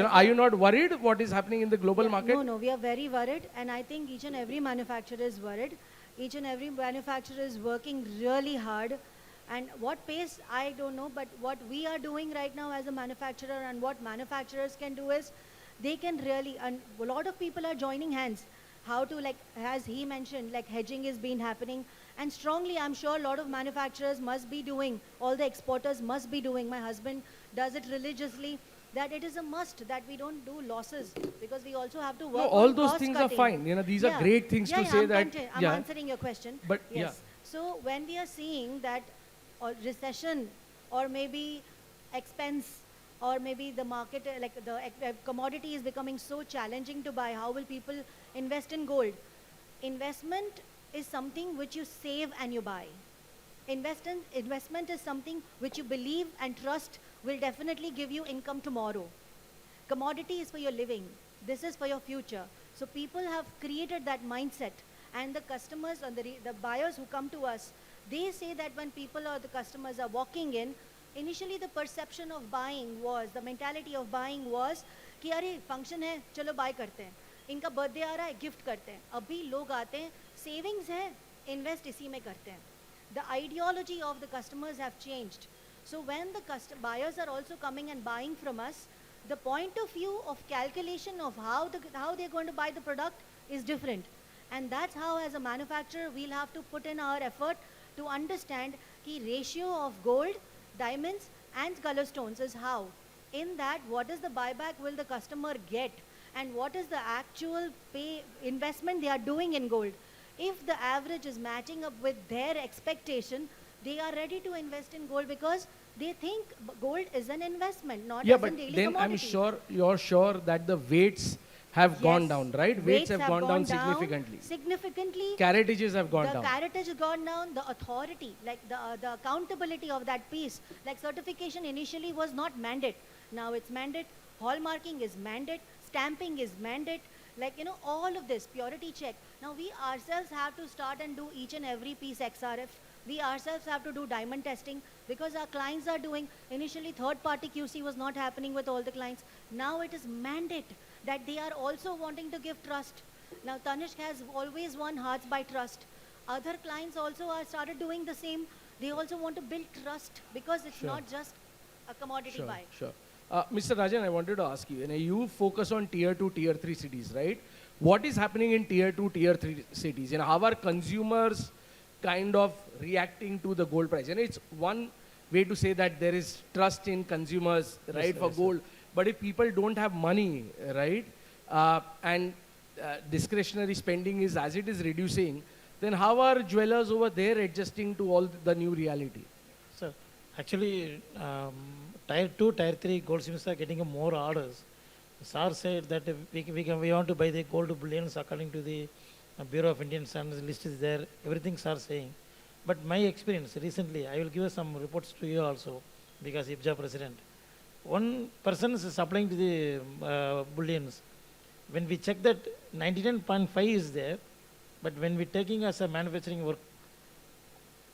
are you not worried what is happening in the global market? No, we are very worried, and I think each and every manufacturer is worried. Each and every manufacturer is working really hard, and what pace I don't know, but what we are doing right now as a manufacturer and what manufacturers can do is they can really, and a lot of people are joining hands. How to, like as he mentioned, like hedging is been happening, and strongly I'm sure a lot of manufacturers must be doing, all the exporters must be doing, my husband does it religiously, that it is a must that we don't do losses, because we also have to work No, on all those cost things cutting. are fine. You know, these are great things to say that. I'm answering your question. But yes. So when we are seeing that or recession or maybe expense or maybe the market, like the commodity is becoming so challenging to buy, how will people invest in gold? Investment is something which you save and you buy. Investment is something which you believe and trust will definitely give you income tomorrow. Commodity is for your living. This is for your future. So people have created that mindset, and the customers and the buyers who come to us, they say that when people or the customers are walking in, initially the perception of buying was, the mentality of buying was कि अरे function है चलो bye करते हैं, इनका birthday आ रहा है gift करते हैं। अभी लोग आते हैं, सेविंग्स है invest इसी में करते हैं. The ideology of the customers have changed. So when the buyers are also coming and buying from us, the point of view of calculation of how they're going to buy the product is different. And that's how, as a manufacturer, we'll have to put in our effort to understand the ratio of gold, diamonds, and color stones is how. In that, what is the buyback will the customer get, and what is the actual pay investment they are doing in gold. If the average is matching up with their expectation, they are ready to invest in gold because they think gold is an investment, not Yeah, as a but daily then commodity. I'm sure you're sure that the weights have gone Yes. down, right? Weights have gone down significantly. Significantly. Caratages have gone The down. carriage has gone down. The authority, like the accountability of that piece, like certification initially was not mandate. Now it's mandate. Hallmarking is mandate. Stamping is mandate. Like, you know, all of this, purity check. Now we ourselves have to start and do each and every piece XRF. We ourselves have to do diamond testing because our clients are doing, initially third party QC was not happening with all the clients. Now it is mandate that they are also wanting to give trust. Now Tanishq has always won hearts by trust. Other clients also are started doing the same. They also want to build trust because it's Sure. not just a commodity Sure, buy. sure. Mr. Rajan, I wanted to ask you, you focus on tier 2, tier 3 cities, right? What is happening in tier 2, tier 3 cities? How are consumers kind of reacting to the gold price? It's one way to say that there is trust in consumers, right, for gold. But if people don't have money, right, and discretionary spending is as it is reducing, then how are jewelers over there adjusting to all the new reality? So actually, tier 2, tier 3 goldsmiths are getting more orders. Sir said that we want to buy the gold bullions according to the Bureau of Indian Standards list is there. Everything sir saying. But my experience recently, I will give some reports to you also because IBJA president. One person is supplying to the bullions. When we check that 99.5 is there, but when we taking as a manufacturing work,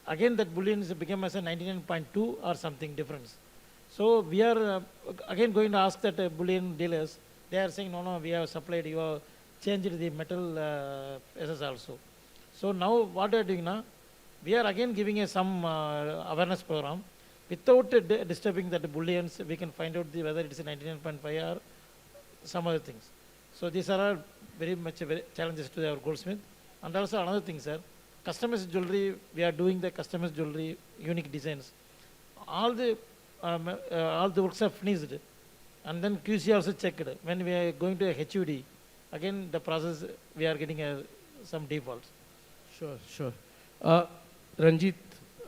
again that bullion is become as a 99.2 or something difference. So we are again going to ask that bullion dealers. They are saying no, we have supplied, you have changed the metal SS also. So now what we are doing now? We are again giving some awareness program. Without disturbing that bullions, we can find out whether it is a 99.5 or some other things. So these are very much challenges to our goldsmith. And also another thing, sir, customized jewelry, we are doing the customized jewelry, unique designs. All the works are finished. And then QC also checked. When we are going to a HUD, again the process, we are getting some defaults. Sure, sure. Ranjit,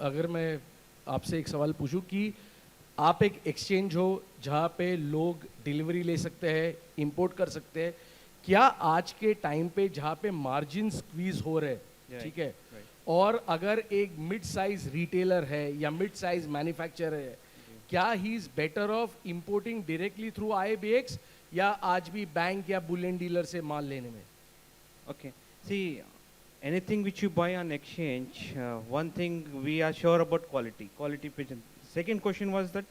अगर मैं आपसे एक सवाल पूछूं कि आप एक exchange हो जहाँ पे लोग डिलीवरी ले सकते हैं, इंपोर्ट कर सकते हैं, क्या आज के टाइम पे जहाँ पे मार्जिन स्क्वीज हो रहे हैं, ठीक है, और अगर एक मिड साइज रिटेलर है या मिड साइज मैन्युफैक्चरर है, क्या he is better of importing directly through IBX या आज भी बैंक या बुलियन डीलर से माल लेने में? Okay. See, anything which you buy on exchange, one thing we are sure about quality. Quality pigeon. Second question was that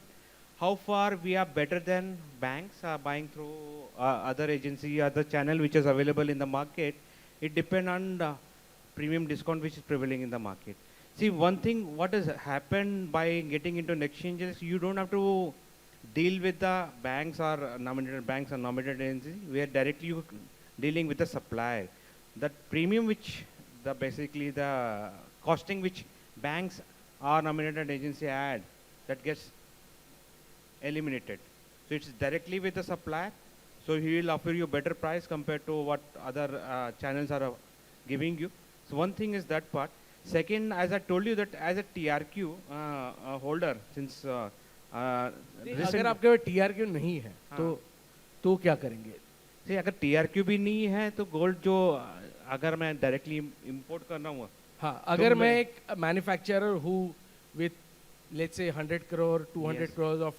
how far we are better than banks are buying through other agency, other channel which is available in the market. It depends on the premium discount which is prevailing in the market. See, one thing what has happened by getting into an exchange is you don't have to deal with the banks or nominated agencies. We are directly dealing with the supplier. That premium which basically the costing which banks or nominated agency add, that gets eliminated. So it's directly with the supplier. So he will offer you a better price compared to what other channels are giving you. So one thing is that part. Second, as I told you that as a TRQ holder, since अगर आपके पास TRQ नहीं है तो क्या करेंगे? See, अगर TRQ भी नहीं है तो गोल्ड जो अगर मैं डायरेक्टली इंपोर्ट कर रहा हूँ, हाँ, अगर मैं एक मैन्युफैक्चरर हूँ with let's say 100 crore, 200 Yes. crores of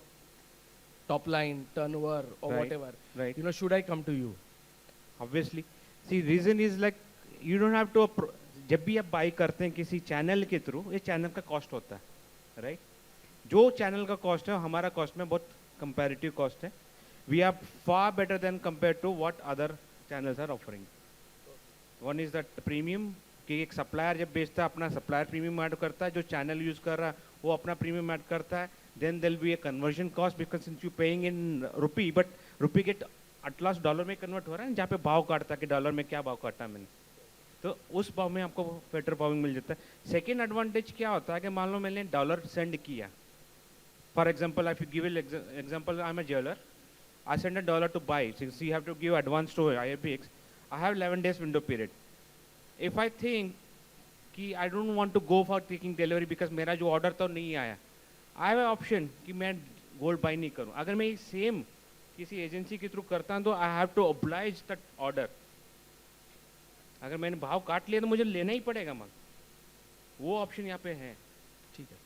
top line turnover or Right, whatever, right. should I come to you? Obviously. See, reason is like you don't have to जब भी आप बाई करते हैं किसी चैनल के through, ये channel का cost होता है, राइट? जो चैनल का कॉस्ट है हमारा कॉस्ट में बहुत कंपैरेटिव कॉस्ट है. We are far better than compared to what other channels are offering. One is that premium कि एक सप्लायर जब बेचता है अपना सप्लायर प्रीमियम ऐड करता है, जो चैनल यूज़ कर रहा है वो अपना प्रीमियम ऐड करता है, then they'll be a conversion cost because since you paying in rupee, but rupee get at last dollar में कन्वर्ट हो रहा है, जहाँ पे भाव काटता है कि डॉलर में क्या भाव काटा मैंने, तो उस भाव में आपको बेटर भाविंग मिल जाता है। सेकेंड एडवांटेज क्या होता है कि मान लो मैंने डॉलर सेंड किया, for example I give example, I am a jeweller, I send $1 to buy, since you have to give advance to IFBX, I have 11 days window period. If I think कि I don't want to go for taking delivery because मेरा जो order था नहीं आया, I have an option कि मैं gold buy नहीं करूँ। अगर मैं सेम किसी एजेंसी के थ्रू करता हूँ तो I have to oblige that order। अगर मैंने भाव काट लिया तो मुझे लेना ही पड़ेगा माल, वो ऑप्शन यहाँ पे है। ठीक है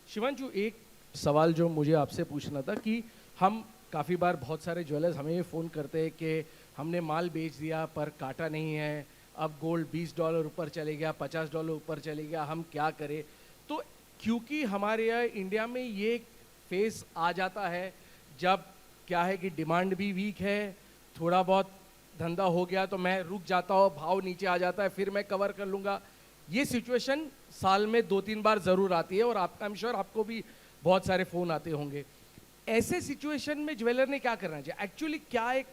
शिवांशु, एक सवाल जो मुझे आपसे पूछना था कि हम काफ़ी बार बहुत सारे ज्वेलर्स हमें ये फ़ोन करते हैं कि हमने माल बेच दिया पर काटा नहीं है, अब गोल्ड $20 ऊपर चले गया, $50 ऊपर चले गया, हम क्या करें। तो क्योंकि हमारे यहाँ इंडिया में ये फेस आ जाता है जब क्या है कि डिमांड भी वीक है, थोड़ा बहुत धंधा हो गया तो मैं रुक जाता हूँ, भाव नीचे आ जाता है, फिर मैं कवर कर लूँगा। ये सिचुएशन साल में 2-3 बार ज़रूर आती है और आई एम श्योर आपको भी बहुत सारे फ़ोन आते होंगे। ऐसे सिचुएशन में ज्वेलर ने क्या करना चाहिए? एक्चुअली क्या एक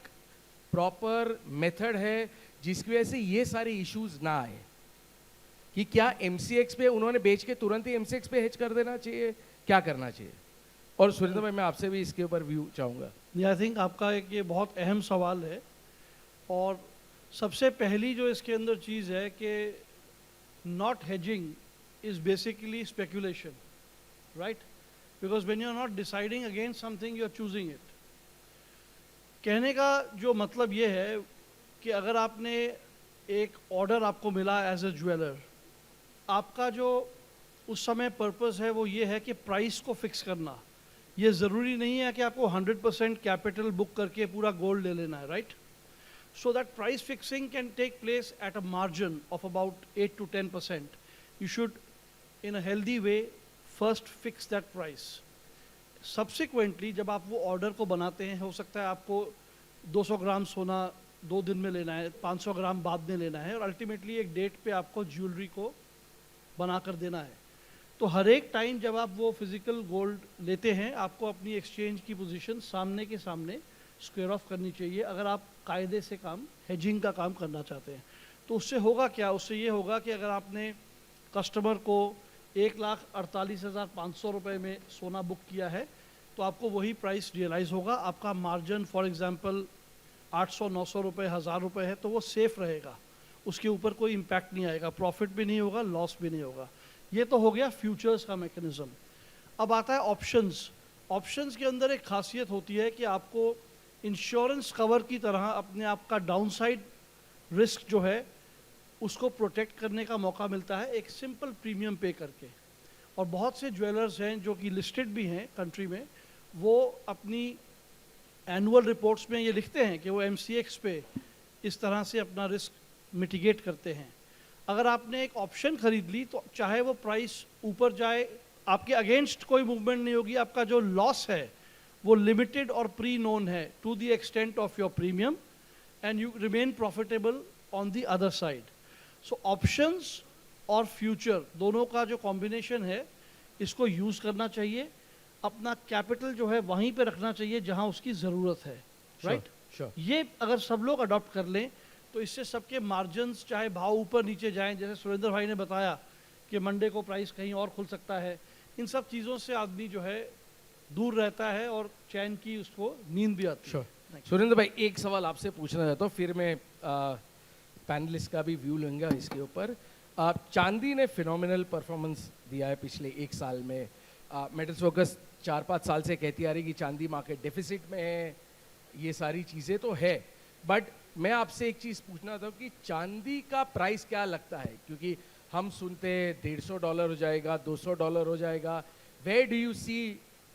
प्रॉपर मेथड है जिसकी वजह से ये सारे इश्यूज ना आए? कि क्या MCX पे उन्होंने बेच के तुरंत ही MCX पे हेज कर देना चाहिए, क्या करना चाहिए? और सुरेंद्र भाई मैं आपसे भी इसके ऊपर व्यू चाहूँगा। आई थिंक आपका एक ये बहुत अहम सवाल है, और सबसे पहली जो इसके अंदर चीज़ है कि not hedging is basically speculation, right? Because when you're not deciding against something, you're choosing it. कहने का जो मतलब ये है कि अगर आपने एक ऑर्डर आपको मिला एज ए ज्वेलर, आपका जो उस समय पर्पस है वो ये है कि प्राइस को फिक्स करना। ये ज़रूरी नहीं है कि आपको 100% कैपिटल बुक करके पूरा गोल्ड ले लेना है, right? So that price fixing can take place at a margin of about 8 to 10%. You should, in a healthy way, first fix that price. Subsequently जब आप वो ऑर्डर को बनाते हैं, हो सकता है आपको 200 ग्राम सोना 2 दिन में लेना है, 500 ग्राम बाद में लेना है, और अल्टीमेटली एक डेट पे आपको ज्वेलरी को बना कर देना है। तो हर एक टाइम जब आप वो फिज़िकल गोल्ड लेते हैं, आपको अपनी एक्सचेंज की पोजीशन सामने के सामने स्क्वायर ऑफ करनी चाहिए अगर आप कायदे से काम, हेजिंग का काम करना चाहते हैं। तो उससे होगा क्या? उससे ये होगा कि अगर आपने कस्टमर को 1,48,500 रुपये में सोना बुक किया है तो आपको वही प्राइस रियलाइज़ होगा। आपका मार्जिन फॉर एग्जांपल 800-900 रुपये, 1,000 रुपये है तो वो सेफ़ रहेगा, उसके ऊपर कोई इम्पैक्ट नहीं आएगा, प्रॉफिट भी नहीं होगा, लॉस भी नहीं होगा। ये तो हो गया फ्यूचर्स का मैकेनिज़्म। अब आता है ऑप्शंस। ऑप्शंस के अंदर एक खासियत होती है कि आपको इंश्योरेंस कवर की तरह अपने आप का डाउनसाइड रिस्क जो है उसको प्रोटेक्ट करने का मौका मिलता है एक सिंपल प्रीमियम पे करके। और बहुत से ज्वेलर्स हैं जो कि लिस्टेड भी हैं कंट्री में, वो अपनी एनुअल रिपोर्ट्स में ये लिखते हैं कि वो MCX पे इस तरह से अपना रिस्क मिटिगेट करते हैं। अगर आपने एक ऑप्शन खरीद ली तो चाहे वो प्राइस ऊपर जाए, आपके अगेंस्ट कोई मूवमेंट नहीं होगी, आपका जो लॉस है वो लिमिटेड और प्री नोन है to the extent of your premium, and you remain profitable on the other side. So options और फ्यूचर दोनों का जो कॉम्बिनेशन है इसको यूज़ करना चाहिए। अपना कैपिटल जो है वहीं पे रखना चाहिए जहां उसकी ज़रूरत है, राइट? श्योर। ये अगर सब लोग अडॉप्ट कर लें तो इससे सबके मार्जिन्स चाहे भाव ऊपर नीचे जाएं, जैसे सुरेंद्र भाई ने बताया कि मंडे को प्राइस कहीं और खुल सकता है, इन सब चीज़ों से आदमी जो है दूर रहता है और चैन की उसको नींद भी आती है। सुरेंद्र भाई एक सवाल आपसे पूछना चाहता हूँ, फिर मैं पैनलिस्ट का भी व्यू लूँगा इसके ऊपर। चांदी ने फिनोमिनल परफॉर्मेंस दिया है पिछले 1 साल में। मेटल्स फोकस 4-5 साल से कहती आ रही कि चांदी मार्केट डेफिसिट में है, ये सारी चीज़ें तो है, बट मैं आपसे एक चीज़ पूछना था कि चांदी का प्राइस क्या लगता है? क्योंकि हम सुनते हैं $150 हो जाएगा, $200 हो जाएगा। Where do you see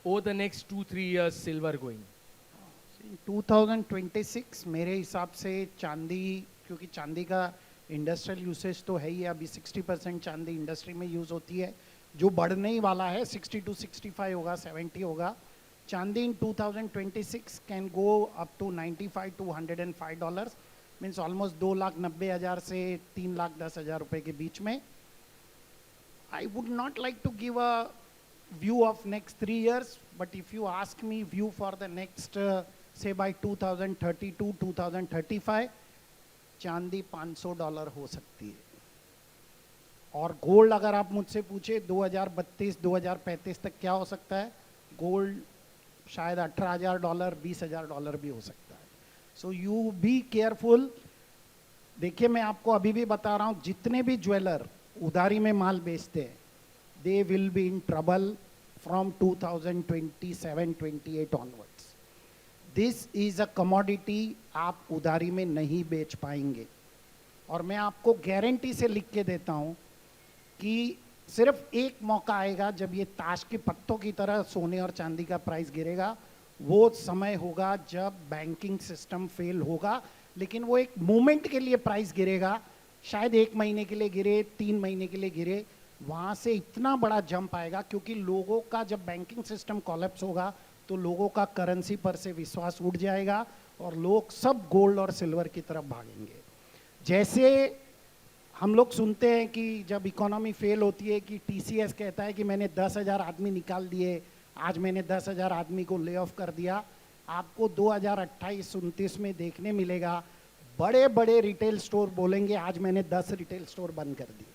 over the next 2-3 years silver going? 2026 मेरे हिसाब से चांदी, क्योंकि चांदी का इंडस्ट्रियल यूसेज तो है ही, अभी 60% चांदी इंडस्ट्री में यूज़ होती है, जो बढ़ने ही वाला है, 60 to 65 होगा, 70 होगा। चांदी in 2026 can go up to $95 to $105, means almost 2,90,000 से 3,10,000 रुपए के बीच में. I would not like to give a view of next 3 years, but if you ask me view for the next, say by 2032, 2035, चांदी $500 हो सकती है. और गोल्ड अगर आप मुझसे पूछे 2032, 2035 तक क्या हो सकता है, गोल्ड शायद $18,000, $20,000 भी हो सकता है. So you be careful. देखिए मैं आपको अभी भी बता रहा हूँ, जितने भी ज्वेलर उधारी में माल बेचते हैं, they will be in trouble from 2027-28 onwards. This is a commodity, आप उधारी में नहीं बेच पाएंगे. और मैं आपको गारंटी से लिख के देता हूँ कि सिर्फ एक मौका आएगा जब ये ताश के पत्तों की तरह सोने और चांदी का प्राइस गिरेगा. वो समय होगा जब बैंकिंग सिस्टम फेल होगा, लेकिन वो एक मोमेंट के लिए प्राइस गिरेगा. शायद 1 महीने के लिए गिरे, 3 महीने के लिए गिरे, वहाँ से इतना बड़ा जंप आएगा क्योंकि लोगों का जब बैंकिंग सिस्टम कोलैप्स होगा तो लोगों का करेंसी पर से विश्वास उठ जाएगा और लोग सब गोल्ड और सिल्वर की तरफ भागेंगे. जैसे हम लोग सुनते हैं कि जब इकोनॉमी फेल होती है कि टीसीएस कहता है कि मैंने 10,000 आदमी निकाल दिए, आज मैंने 10,000 आदमी को ले ऑफ कर दिया. आपको 2028-29 में देखने मिलेगा बड़े बड़े रिटेल स्टोर बोलेंगे आज मैंने 10 रिटेल स्टोर बंद कर दिए.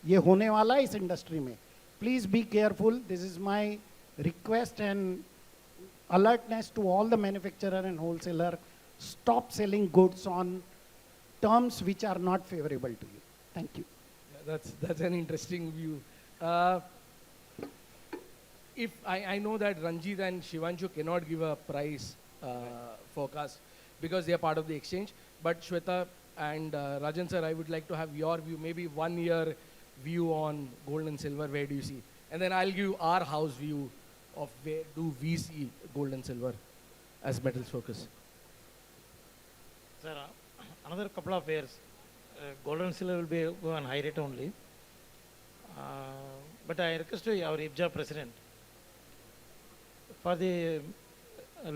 ये होने वाला है इस इंडस्ट्री में. Please be careful. This is my request and alertness to all the manufacturer and wholesaler. Stop selling goods on terms which are not favorable to you. Thank you. Yeah, that's an interesting view. If I know that Ranjit and Shivanshu cannot give a price forecast because they are part of the exchange, but Shweta and Rajan sir, I would like to have your view, maybe 1 year view on gold and silver. Where do you see? And then I'll give our house view of where do we see gold and silver as metals focus. Sir, another couple of years, gold and silver will be go on high rate only. But I request to our IBJA president for the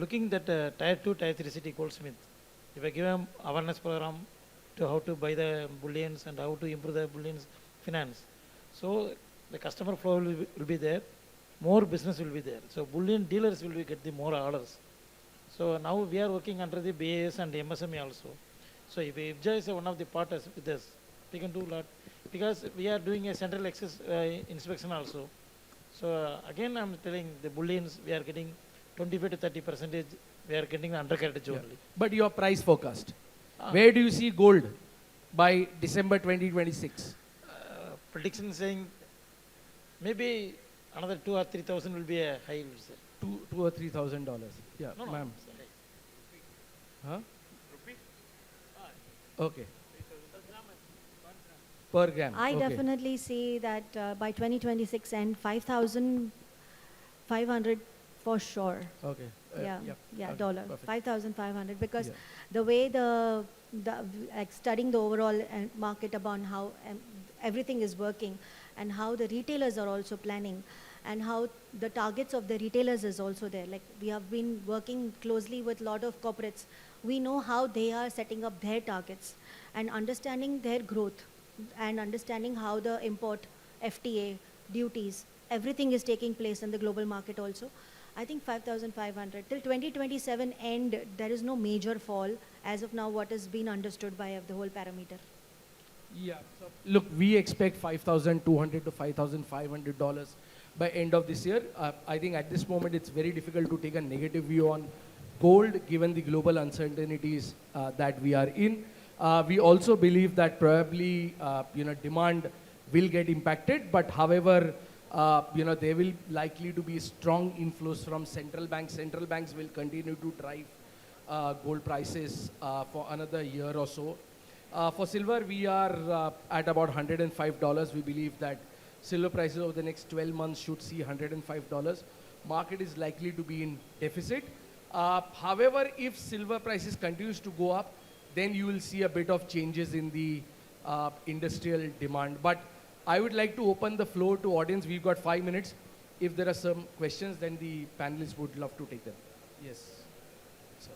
looking that tier 2, tier 3 city Goldsmith, if I give them awareness program to how to buy the bullions and how to improve the bullions finance, so the customer flow will be there, more business will be there. So bullion dealers will be get the more orders. So now we are working under the BAS and MSME also. So if IBJA is one of the partners with us, we can do a lot because we are doing a central access inspection also. So again I'm telling the bullions we are getting 25 to 30%, we are getting the undercarriage only. But your price forecast, where do you see gold by December 2026? Prediction saying maybe another 2 or 3,000 will be a high yield, sir. $2,000 or $3,000. Yeah, No, ma'am. sir. Huh? Okay. Per gram. I okay. definitely see that by 2026 and 5,500 for sure. Okay. Yeah, Okay, dollar, perfect. 5,500 because Yeah. the way the like studying the overall market about how everything is working and how the retailers are also planning and how the targets of the retailers is also there. Like we have been working closely with a lot of corporates. We know how they are setting up their targets and understanding their growth and understanding how the import, FTA, duties, everything is taking place in the global market also. I think 5,500 till 2027 end, there is no major fall as of now what has been understood by the whole parameter. Yeah. So look, we expect $5,200 to $5,500 by end of this year. I think at this moment it's very difficult to take a negative view on gold given the global uncertainties that we are in. We also believe that probably demand will get impacted, but however, there will likely to be strong inflows from central banks. Central banks will continue to drive gold prices for another year or so. For silver, we are at about $105. We believe that silver prices over the next 12 months should see $105. Market is likely to be in deficit. However, if silver prices continues to go up, then you will see a bit of changes in the industrial demand. But I would like to open the floor to audience. We've got 5 minutes. If there are some questions, then the panelists would love to take them. Yes. Sir.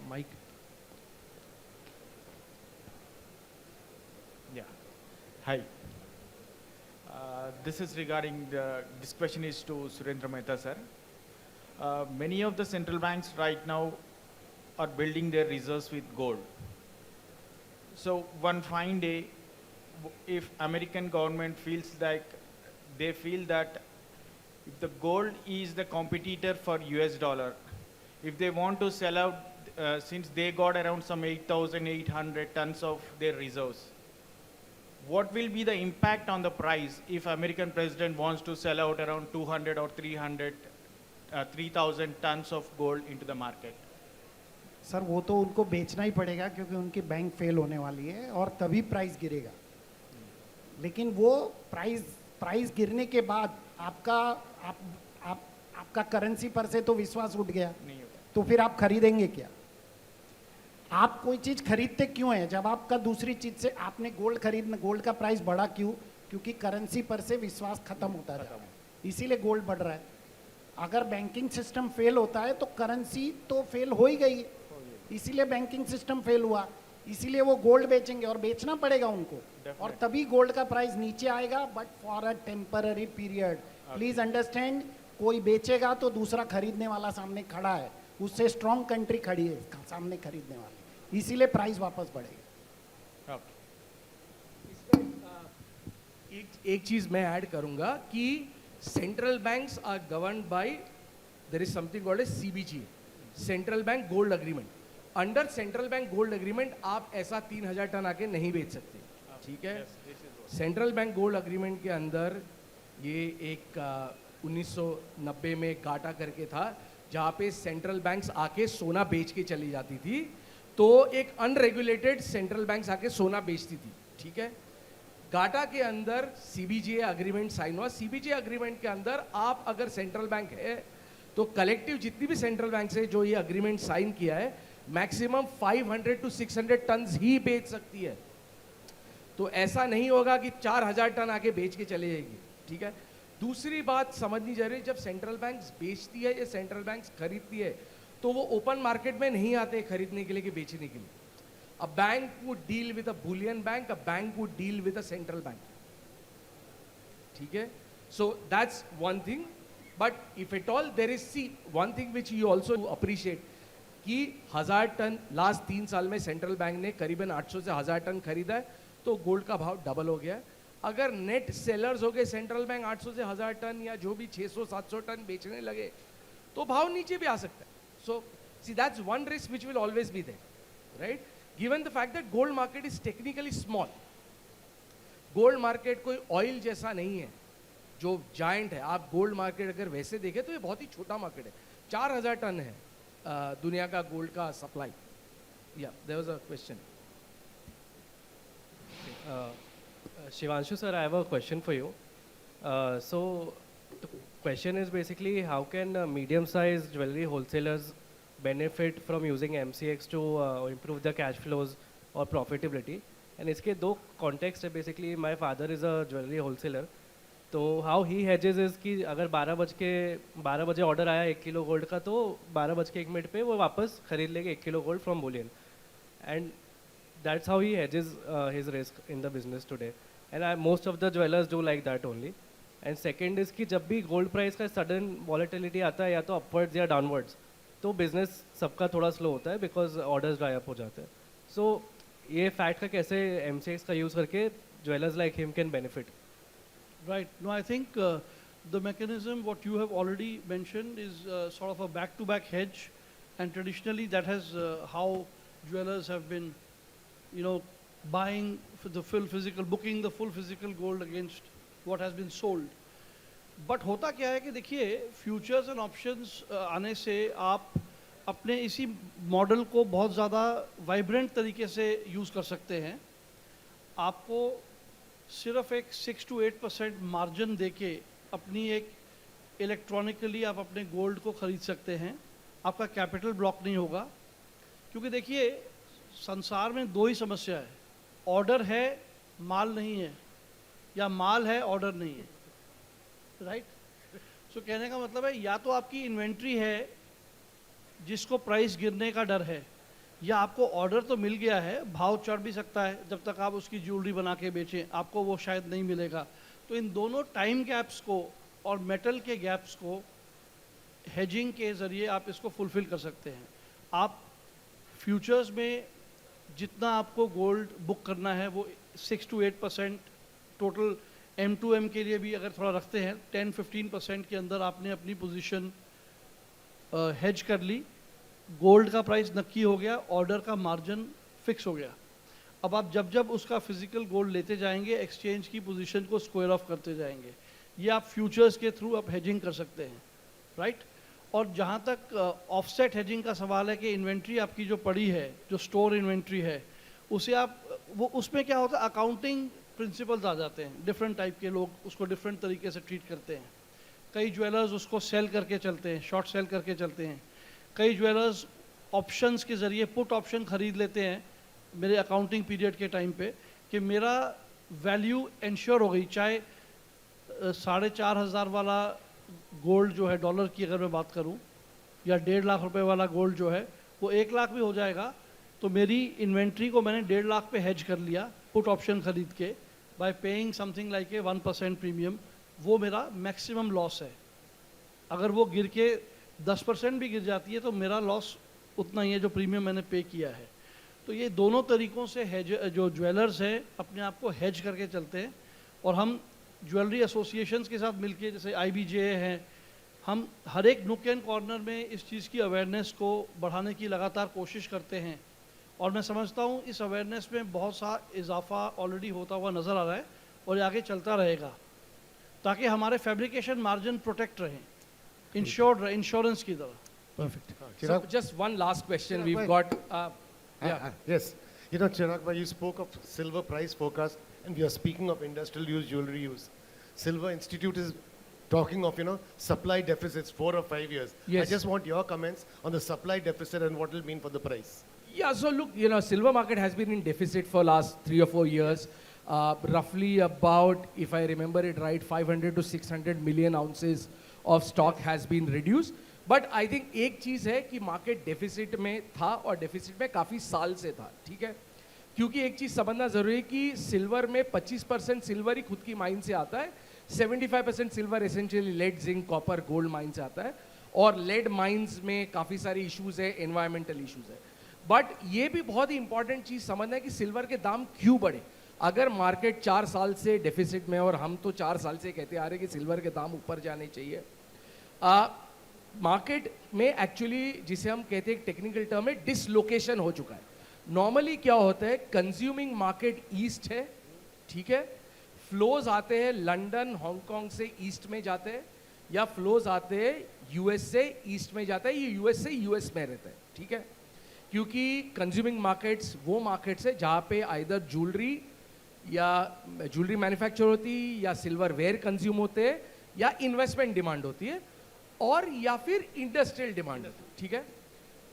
Mike. Hi. This is regarding this question is to Surendra Mehta, sir. Many of the central banks right now are building their reserves with gold. So one fine day, if American government feels like they feel that if the gold is the competitor for US dollar, if they want to sell out, since they got around some 8,800 tons of their reserves, what will be the impact on the price if American president wants to sell out around 200 or 3,000 tons of gold into the market? Sir वो तो उनको बेचना ही पड़ेगा क्योंकि उनकी bank fail होने वाली है और तभी प्राइस गिरेगा, लेकिन वो प्राइस गिरने के बाद आपका करेंसी पर से तो विश्वास उठ गया, नहीं होता। तो फिर आप खरीदेंगे क्या? आप कोई चीज खरीदते क्यों है? जब आपका दूसरी चीज से आपने गोल्ड का प्राइस बढ़ा क्यों? क्योंकि करेंसी पर से विश्वास खत्म होता जा रहा है, इसीलिए गोल्ड बढ़ रहा है। अगर बैंकिंग सिस्टम फेल होता है तो करेंसी तो फेल हो ही गई, इसीलिए बैंकिंग सिस्टम फेल हुआ, इसीलिए वो गोल्ड बेचेंगे और बेचना पड़ेगा उनको, और तभी गोल्ड का प्राइस नीचे आएगा, but for a temporary period. Please understand, कोई बेचेगा तो दूसरा खरीदने वाला सामने खड़ा है, उससे स्ट्रॉन्ग कंट्री खड़ी है सामने खरीदने वाली, इसीलिए प्राइस वापस बढ़ेगा। एक चीज मैं ऐड करूंगा कि central banks are governed by, there is something called as CBG, central bank gold agreement. Under central bank gold agreement आप ऐसा 3,000 टन आके नहीं बेच सकते, ठीक है? सेंट्रल बैंक गोल्ड अग्रीमेंट के अंदर ये एक 1990 में गाटा करके था, जहाँ पे सेंट्रल बैंक्स आके सोना बेच के चली जाती थी, तो एक अनरेगुलेटेड सेंट्रल बैंक्स आके सोना बेचती थी, ठीक है? गाटा के अंदर CBG अग्रीमेंट साइन हुआ। CBG अग्रीमेंट के अंदर आप अगर सेंट्रल बैंक है तो कलेक्टिव जितनी भी सेंट्रल बैंक से जो ये अग्रीमेंट साइन किया है, मैक्सिमम 500 to 600 टन ही बेच सकती है। तो ऐसा नहीं होगा कि 4,000 टन आके बेच के चले जाएगी, ठीक है? दूसरी बात समझनी जरूरी, जब सेंट्रल बैंक्स बेचती है या सेंट्रल बैंक्स खरीदती है तो वो ओपन मार्केट में नहीं आते खरीदने के लिए कि बेचने के लिए। A bank would deal with a bullion bank, a bank would deal with a central bank. ठीक है? So that's one thing. But if at all there is, see, one thing which you also appreciate कि 1,000 ton last 3 साल में central bank ने करीबन 800 से 1,000 ton खरीदा है, तो गोल्ड का भाव डबल हो गया है। अगर नेट सेलर्स हो गए सेंट्रल बैंक 800 से 1,000 टन या जो भी 600-700 टन बेचने लगे तो भाव नीचे भी आ सकता है। So see, that's one risk which will always be there, right? Given the fact that gold market is technically small, gold market कोई ऑयल जैसा नहीं है जो जायंट है। आप गोल्ड मार्केट अगर वैसे देखें तो ये बहुत ही छोटा मार्केट है, 4,000 टन है दुनिया का गोल्ड का सप्लाई। या there was a question. Shivanshu sir, I have a question for you. So the question is basically how can medium-sized jewelry wholesalers benefit from using MCX to improve their cash flows or profitability? And इसके दो context है basically. My father is a jewelry wholesaler. तो how he hedges is कि अगर 12 बजे order आया 1 kilo gold का, तो 12:01 पे वो वापस खरीद लेंगे 1 kilo gold from Boolean, and that's how he hedges his risk in the business today. And most of the jewelers do like that only. And second is कि जब भी गोल्ड प्राइस का sudden volatility आता है या तो upwards या downwards, तो business सबका थोड़ा slow होता है because orders dry up हो जाते हैं. So ये fact का कैसे MCX का use करके jewelers like him can benefit? Right. No, I think the mechanism what you have already mentioned is sort of a back-to-back hedge, and traditionally that has how jewelers have been, buying for the full physical, booking the full physical gold against what has been sold. But होता क्या है कि देखिए futures and options आने से आप अपने इसी मॉडल को बहुत ज़्यादा वाइब्रेंट तरीके से यूज़ कर सकते हैं। आपको सिर्फ एक 6 to 8% मार्जिन देके अपनी एक इलेक्ट्रॉनिकली आप अपने गोल्ड को खरीद सकते हैं। आपका कैपिटल ब्लॉक नहीं होगा, क्योंकि देखिए संसार में दो ही समस्या है, ऑर्डर है माल नहीं है, या माल है ऑर्डर नहीं है, राइट? सो कहने का मतलब है या तो आपकी इन्वेंट्री है जिसको प्राइस गिरने का डर है, या आपको ऑर्डर तो मिल गया है, भाव चढ़ भी सकता है, जब तक आप उसकी ज्वेलरी बना के बेचें आपको वो शायद नहीं मिलेगा। तो इन दोनों टाइम गैप्स को और मेटल के गैप्स को हेजिंग के ज़रिए आप इसको फुलफ़िल कर सकते हैं। आप फ्यूचर्स में जितना आपको गोल्ड बुक करना है वो 6 to 8% टोटल M2M के लिए भी अगर थोड़ा रखते हैं 10-15% के अंदर आपने अपनी पोजीशन हेज कर ली, गोल्ड का प्राइस नक्की हो गया, ऑर्डर का मार्जिन फिक्स हो गया। अब आप जब जब उसका फिजिकल गोल्ड लेते जाएंगे एक्सचेंज की पोजीशन को स्क्वायर ऑफ करते जाएंगे। ये आप फ्यूचर्स के थ्रू आप हेजिंग कर सकते हैं, राइट। और जहाँ तक ऑफसेट हेजिंग का सवाल है कि इन्वेंट्री आपकी जो पड़ी है, जो स्टोर इन्वेंट्री है, उसे आप वो उसमें क्या होता है अकाउंटिंग प्रिंसिपल्स आ जाते हैं। डिफरेंट टाइप के लोग उसको डिफरेंट तरीके से ट्रीट करते हैं। कई ज्वेलर्स उसको सेल करके चलते हैं, शॉर्ट सेल करके चलते हैं। कई ज्वेलर्स ऑप्शंस के ज़रिए पुट ऑप्शन ख़रीद लेते हैं मेरे अकाउंटिंग पीरियड के टाइम पे कि मेरा वैल्यू इंश्योर हो गई, चाहे 4,500 वाला गोल्ड जो है डॉलर की अगर मैं बात करूं, या 1.5 लाख रुपए वाला गोल्ड जो है वो 1 लाख भी हो जाएगा, तो मेरी इन्वेंट्री को मैंने 1.5 लाख पे हेज कर लिया पुट ऑप्शन ख़रीद के bye paying something like a 1% premium. वो मेरा मैक्सिमम लॉस है। अगर वो गिर के 10% भी गिर जाती है तो मेरा लॉस उतना ही है जो प्रीमियम मैंने पे किया है। तो ये दोनों तरीक़ों से हेज जो ज्वेलर्स हैं अपने आप को हेज करके चलते हैं। और हम ज्वेलरी एसोसिएशंस के साथ मिलके, जैसे IBJ हैं, हम हर एक नुक एंड कॉर्नर में इस चीज़ की अवेयरनेस को बढ़ाने की लगातार कोशिश करते हैं। और मैं समझता हूँ इस अवेयरनेस में बहुत सा इजाफा ऑलरेडी होता हुआ नज़र आ रहा है और ये आगे चलता रहेगा, ताकि हमारे फैब्रिकेशन मार्जिन प्रोटेक्ट रहें, इंश्योर्ड रहे, इंश्योरेंस की तरह। Perfect. So Chirag? just one last question. Chirag, We've wait. got. Yeah. Yes. You know, Chirag, you spoke of silver price forecast, and we are speaking of industrial use, jewelry use. Silver Institute is talking of, supply deficits 4 or 5 years. Yes. I just want your comments on the supply deficit and what it will mean for the price. Yeah, so look, silver market has been in deficit for last 3 or 4 years. Roughly about, if I remember it right, 500 to 600 million ounces of stock has been reduced. But I think एक चीज़ है कि market deficit में था और deficit में काफ़ी साल से था, ठीक है। क्योंकि एक चीज़ समझना ज़रूरी है कि सिल्वर में 25% सिल्वर ही खुद की माइन से आता है, 75% silver essentially lead, zinc, copper, gold mine से आता है। और लेड माइंस में काफ़ी सारी इश्यूज है, एनवायरमेंटल इश्यूज है। बट ये भी बहुत ही इंपॉर्टेंट चीज़ समझना है कि सिल्वर के दाम क्यों बढ़े। अगर मार्केट 4 साल से डेफिसिट में, और हम तो 4 साल से कहते आ रहे हैं कि सिल्वर के दाम ऊपर जाने चाहिए, मार्केट में एक्चुअली जिसे हम कहते हैं टेक्निकल टर्म में डिसलोकेशन हो चुका है। नॉर्मली क्या होता है, कंज्यूमिंग मार्केट ईस्ट है, ठीक है, फ्लोज आते हैं लंदन हांगकांग से ईस्ट में जाते हैं, या फ्लोज आते हैं यूएस से ईस्ट में जाता है, ये यूएस से यूएस में रहता है, ठीक है। क्योंकि कंज्यूमिंग मार्केट्स वो मार्केट्स है जहाँ पे आइदर ज्वेलरी या ज्वेलरी मैन्युफैक्चर होती है, या सिल्वर वेयर कंज्यूम होते हैं, या इन्वेस्टमेंट डिमांड होती है, और या फिर इंडस्ट्रियल डिमांड, ठीक है।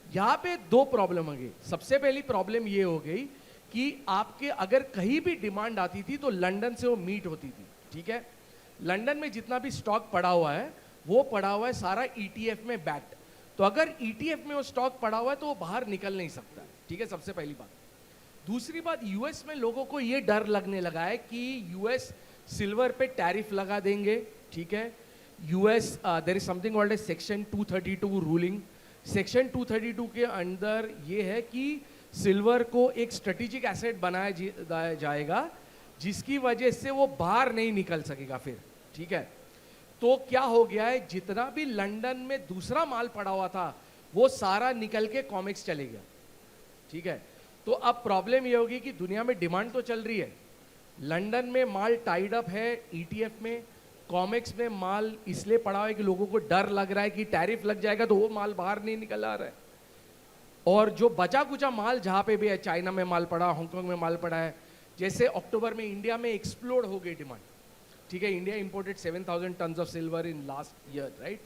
यहाँ पे 2 प्रॉब्लम हो गई। सबसे पहली प्रॉब्लम ये हो गई कि आपके अगर कहीं भी डिमांड आती थी तो लंदन से वो मीट होती थी, ठीक है। लंदन में जितना भी स्टॉक पड़ा हुआ है वो पड़ा हुआ है सारा ETF में बैक्ड। तो अगर ETF में वो स्टॉक पड़ा हुआ है तो वो बाहर निकल नहीं सकता, ठीक है, सबसे पहली बात। दूसरी बात, यूएस में लोगों को ये डर लगने लगा है कि यूएस सिल्वर पे टैरिफ लगा देंगे, ठीक है। US, there is something called as Section 232 ruling. Section 232 के अंदर ये है कि सिल्वर को एक स्ट्रेटेजिक एसेट बनाया जाएगा जिसकी वजह से वो बाहर नहीं निकल सकेगा फिर, ठीक है। तो क्या हो गया है, जितना भी लंदन में दूसरा माल पड़ा हुआ था वो सारा निकल के कॉमिक्स चले गया, ठीक है। तो अब प्रॉब्लम ये होगी कि दुनिया में डिमांड तो चल रही है, लंदन में माल टाइड अप है ETF में, कॉमिक्स में माल इसलिए पड़ा है कि लोगों को डर लग रहा है कि टैरिफ लग जाएगा तो वो माल बाहर नहीं निकल आ रहा है। और जो बचा कुचा माल जहाँ पे भी है, चाइना में माल पड़ा, हांगकांग में माल पड़ा है, जैसे अक्टूबर में इंडिया में एक्सप्लोड हो गई डिमांड, ठीक है। India imported 7,000 tons of silver in last year, right.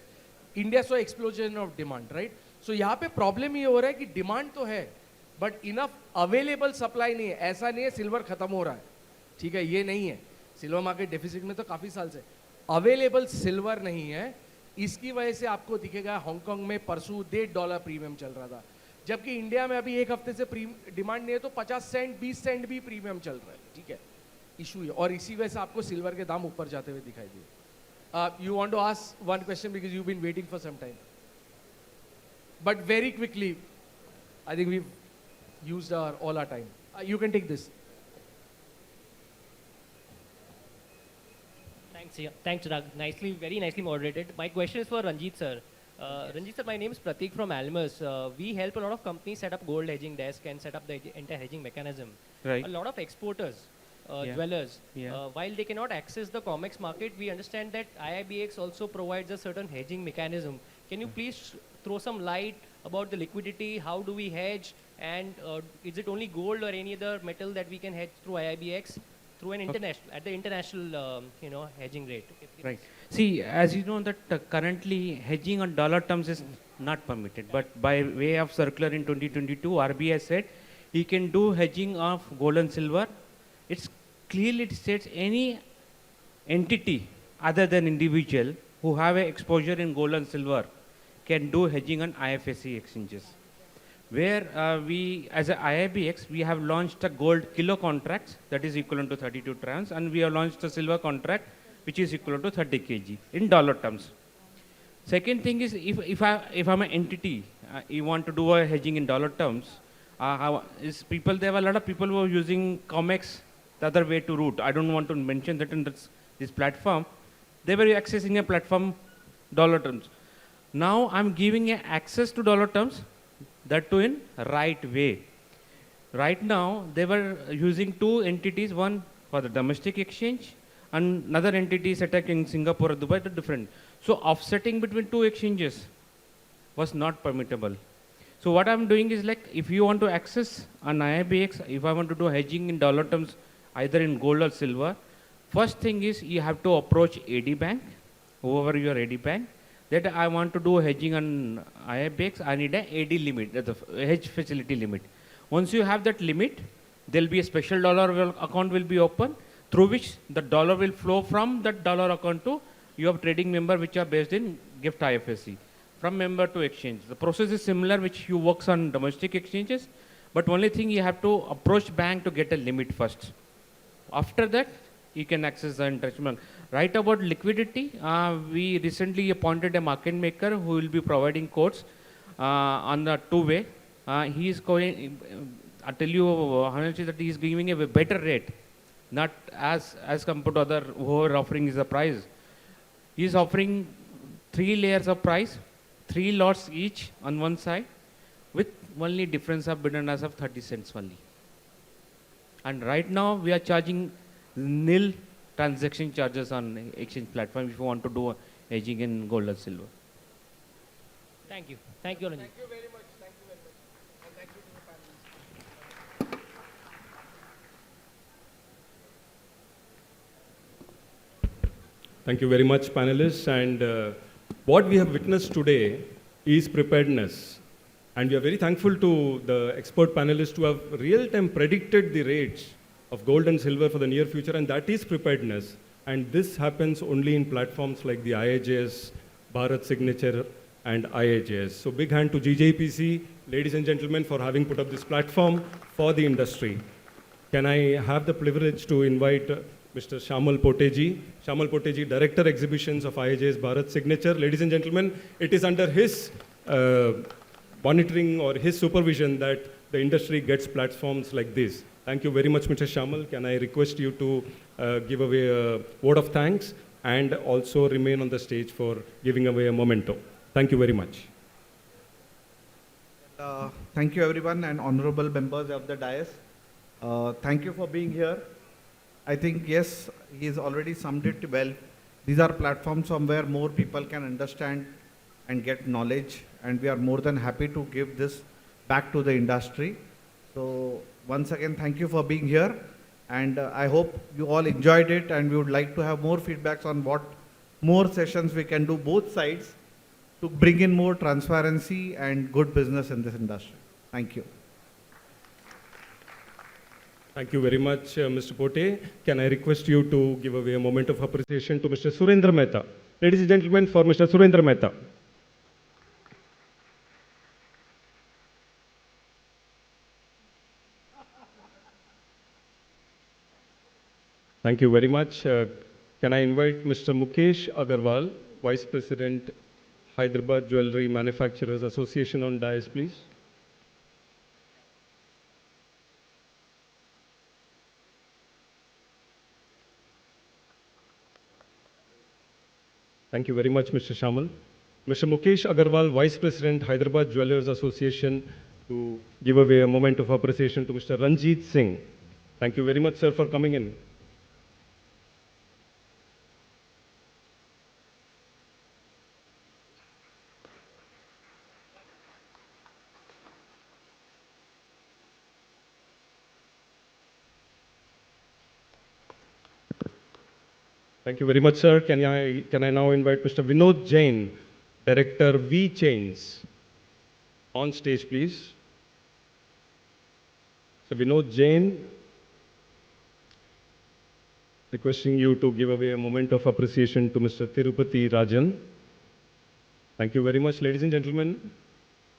India so explosion of demand, right. So यहाँ पे प्रॉब्लम ये हो रहा है कि डिमांड तो है बट इनफ अवेलेबल सप्लाई नहीं है। ऐसा नहीं है सिल्वर खत्म हो रहा है, ठीक है, ये नहीं है। सिल्वर मार्केट डेफिसिट में तो काफ़ी साल से अवेलेबल सिल्वर नहीं है। इसकी वजह से आपको दिखेगा हांगकांग में परसों $1.5 प्रीमियम चल रहा था, जबकि इंडिया में अभी एक हफ्ते से डिमांड नहीं है, तो 50 सेंट 20 सेंट भी प्रीमियम चल रहा है, ठीक है, इशू है, और इसी वजह से आपको सिल्वर के दाम ऊपर जाते हुए दिखाई दिए. You want to ask one question because you been waiting for some time, but very quickly, I think we used all our time. You can take this. Thanks, yeah. Thanks, Rag. Very nicely moderated. My question is for Ranjit sir. Ranjit sir, my name is Pratik from Almus. We help a lot of companies set up gold hedging desk and set up the entire hedging mechanism. Right. A lot of exporters, Yeah. dwellers, Yeah. while they cannot access the COMEX market, we understand that IIBX also provides a certain hedging mechanism. Can you please throw some light about the liquidity? How do we hedge? And is it only gold or any other metal that we can hedge through IIBX through an international at the international hedging rate? Right. See, as you know that currently hedging on dollar terms is not permitted, but by way of circular in 2022, RBI said he can do hedging of gold and silver. It's clearly it states any entity other than individual who have a exposure in gold and silver can do hedging on IFSC exchanges. Where we, as a IIBX, we have launched a gold kilo contracts that is equivalent to 32 trams, and we have launched a silver contract which is equivalent to 30 kg in dollar terms. Second thing is, if I'm an entity, you want to do a hedging in dollar terms, there were a lot of people who are using COMEX the other way to route. I don't want to mention that in this platform. They were accessing a platform dollar terms. Now I'm giving a access to dollar terms, that too in right way. Right now they were using two entities, one for the domestic exchange and another entity set up in Singapore or Dubai, they're different. So offsetting between two exchanges was not permittable. So what I'm doing is, like, if you want to access an IIBX, if I want to do hedging in dollar terms either in gold or silver, first thing is you have to approach AD Bank, whoever your AD Bank, that I want to do hedging on IIBX, I need a AD limit, the hedge facility limit. Once you have that limit, there'll be a special dollar account will be open, through which the dollar will flow from that dollar account to your trading member, which are based in GIFT IFSC, from member to exchange. The process is similar, which you works on domestic exchanges, but only thing you have to approach bank to get a limit first. After that, you can access the interest. Right about liquidity, we recently appointed a market maker who will be providing quotes on the two-way. He is going, I tell you honestly that he is giving a better rate, not as compared to other who are offering is a price. He is offering 3 layers of price, 3 lots each on one side, with only difference of bid and ask of 30 cents only. And right now we are charging nil transaction charges on exchange platform if you want to do hedging in gold or silver. Thank you. Thank you, Ranjit. Thank you very much. Thank you very much. And thank you to the panelists. Thank you very much, panelists. And what we have witnessed today is preparedness. And we are very thankful to the expert panelists who have real-time predicted the rates of gold and silver for the near future, and that is preparedness. And this happens only in platforms like the IAJS, Bharat Signature, and IAJS. So big hand to GJPC, ladies and gentlemen, for having put up this platform for the industry. Can I have the privilege to invite Mr. Shamal Poteji. Shamal Poteji, Director Exhibitions of IAJS Bharat Signature. Ladies and gentlemen, it is under his monitoring or his supervision that the industry gets platforms like this. Thank you very much, Mr. Shamal. Can I request you to give away a word of thanks and also remain on the stage for giving away a memento. Thank you very much. Thank you everyone and honorable members of the dais. Thank you for being here. I think, yes, he has already summed it well. These are platforms from where more people can understand and get knowledge, and we are more than happy to give this back to the industry. So once again, thank you for being here, and I hope you all enjoyed it, and we would like to have more feedbacks on what more sessions we can do both sides to bring in more transparency and good business in this industry. Thank you. Thank you very much, Mr. Pote. Can I request you to give away a moment of appreciation to Mr. Surendra Mehta? Ladies and gentlemen, for Mr. Surendra Mehta. Thank you very much. Can I invite Mr. Mukesh Agarwal, Vice President, Hyderabad Jewelry Manufacturers Association on dais, please? Thank you very much, Mr. Shamal. Mr. Mukesh Agarwal, Vice President, Hyderabad Jewelers Association, to give away a moment of appreciation to Mr. Ranjit Singh. Thank you very much, sir, for coming in. Thank you very much, sir. Can I now invite Mr. Vinod Jain, Director V Chains, on stage, please. So Vinod Jain, requesting you to give away a moment of appreciation to Mr. Tirupati Rajan. Thank you very much, ladies and gentlemen.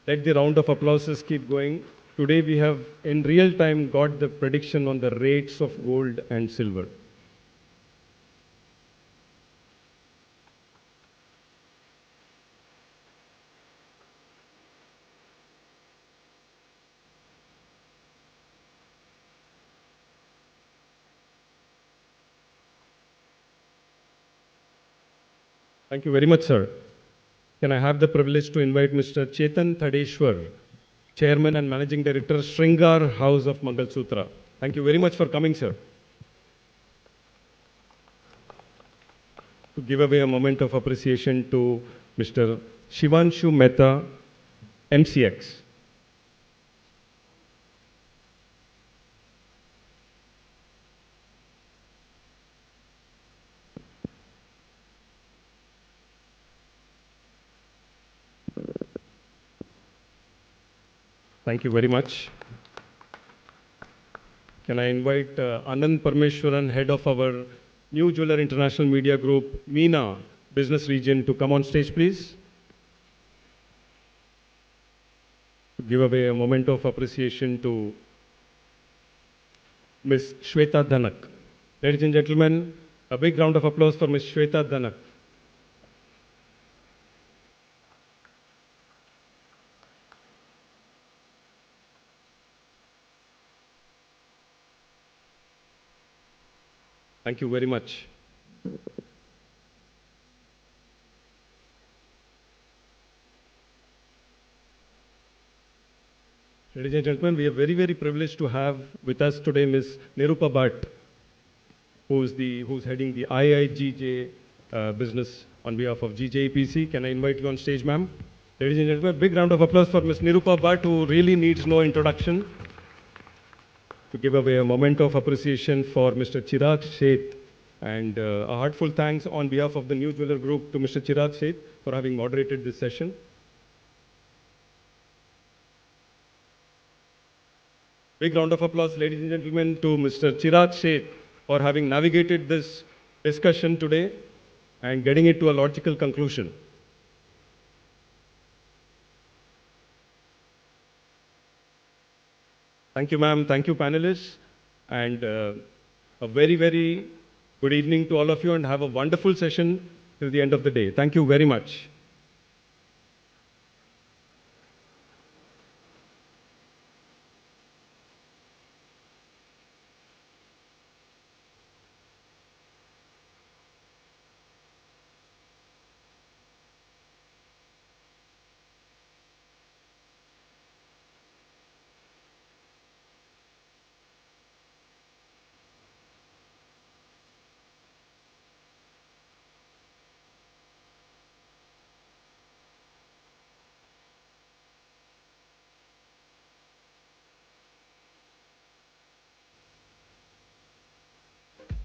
Let the round of applauses keep going. Today we have in real time got the prediction on the rates of gold and silver. Thank you very much, sir. Can I have the privilege to invite Mr. Chetan Thadeshwar, Chairman and Managing Director, Shringar House of Mangalsutra. Thank you very much for coming, sir. To give away a moment of appreciation to Mr. Shivanshu Mehta, MCX. Thank you very much. Can I invite Anand Parmeshwaran, head of our New Jeweler International Media Group, MENA Business Region, to come on stage, please? To give away a moment of appreciation to Ms. Shweta Dhanak. Ladies and gentlemen, a big round of applause for Ms. Shweta Dhanak. Thank you very much. Ladies and gentlemen, we are very, very privileged to have with us today Ms. Nirupa Bhatt, who's heading the IIGJ business on behalf of GJEPC. Can I invite you on stage, ma'am? Ladies and gentlemen, big round of applause for Ms. Nirupa Bhatt, who really needs no introduction. To give away a moment of appreciation for Mr. Chirag Sheth, and a heartful thanks on behalf of the New Jeweler Group to Mr. Chirag Sheth for having moderated this session. Big round of applause, ladies and gentlemen, to Mr. Chirag Sheth for having navigated this discussion today and getting it to a logical conclusion. Thank you, ma'am. Thank you, panelists. And a very, very good evening to all of you, and have a wonderful session till the end of the day. Thank you very much.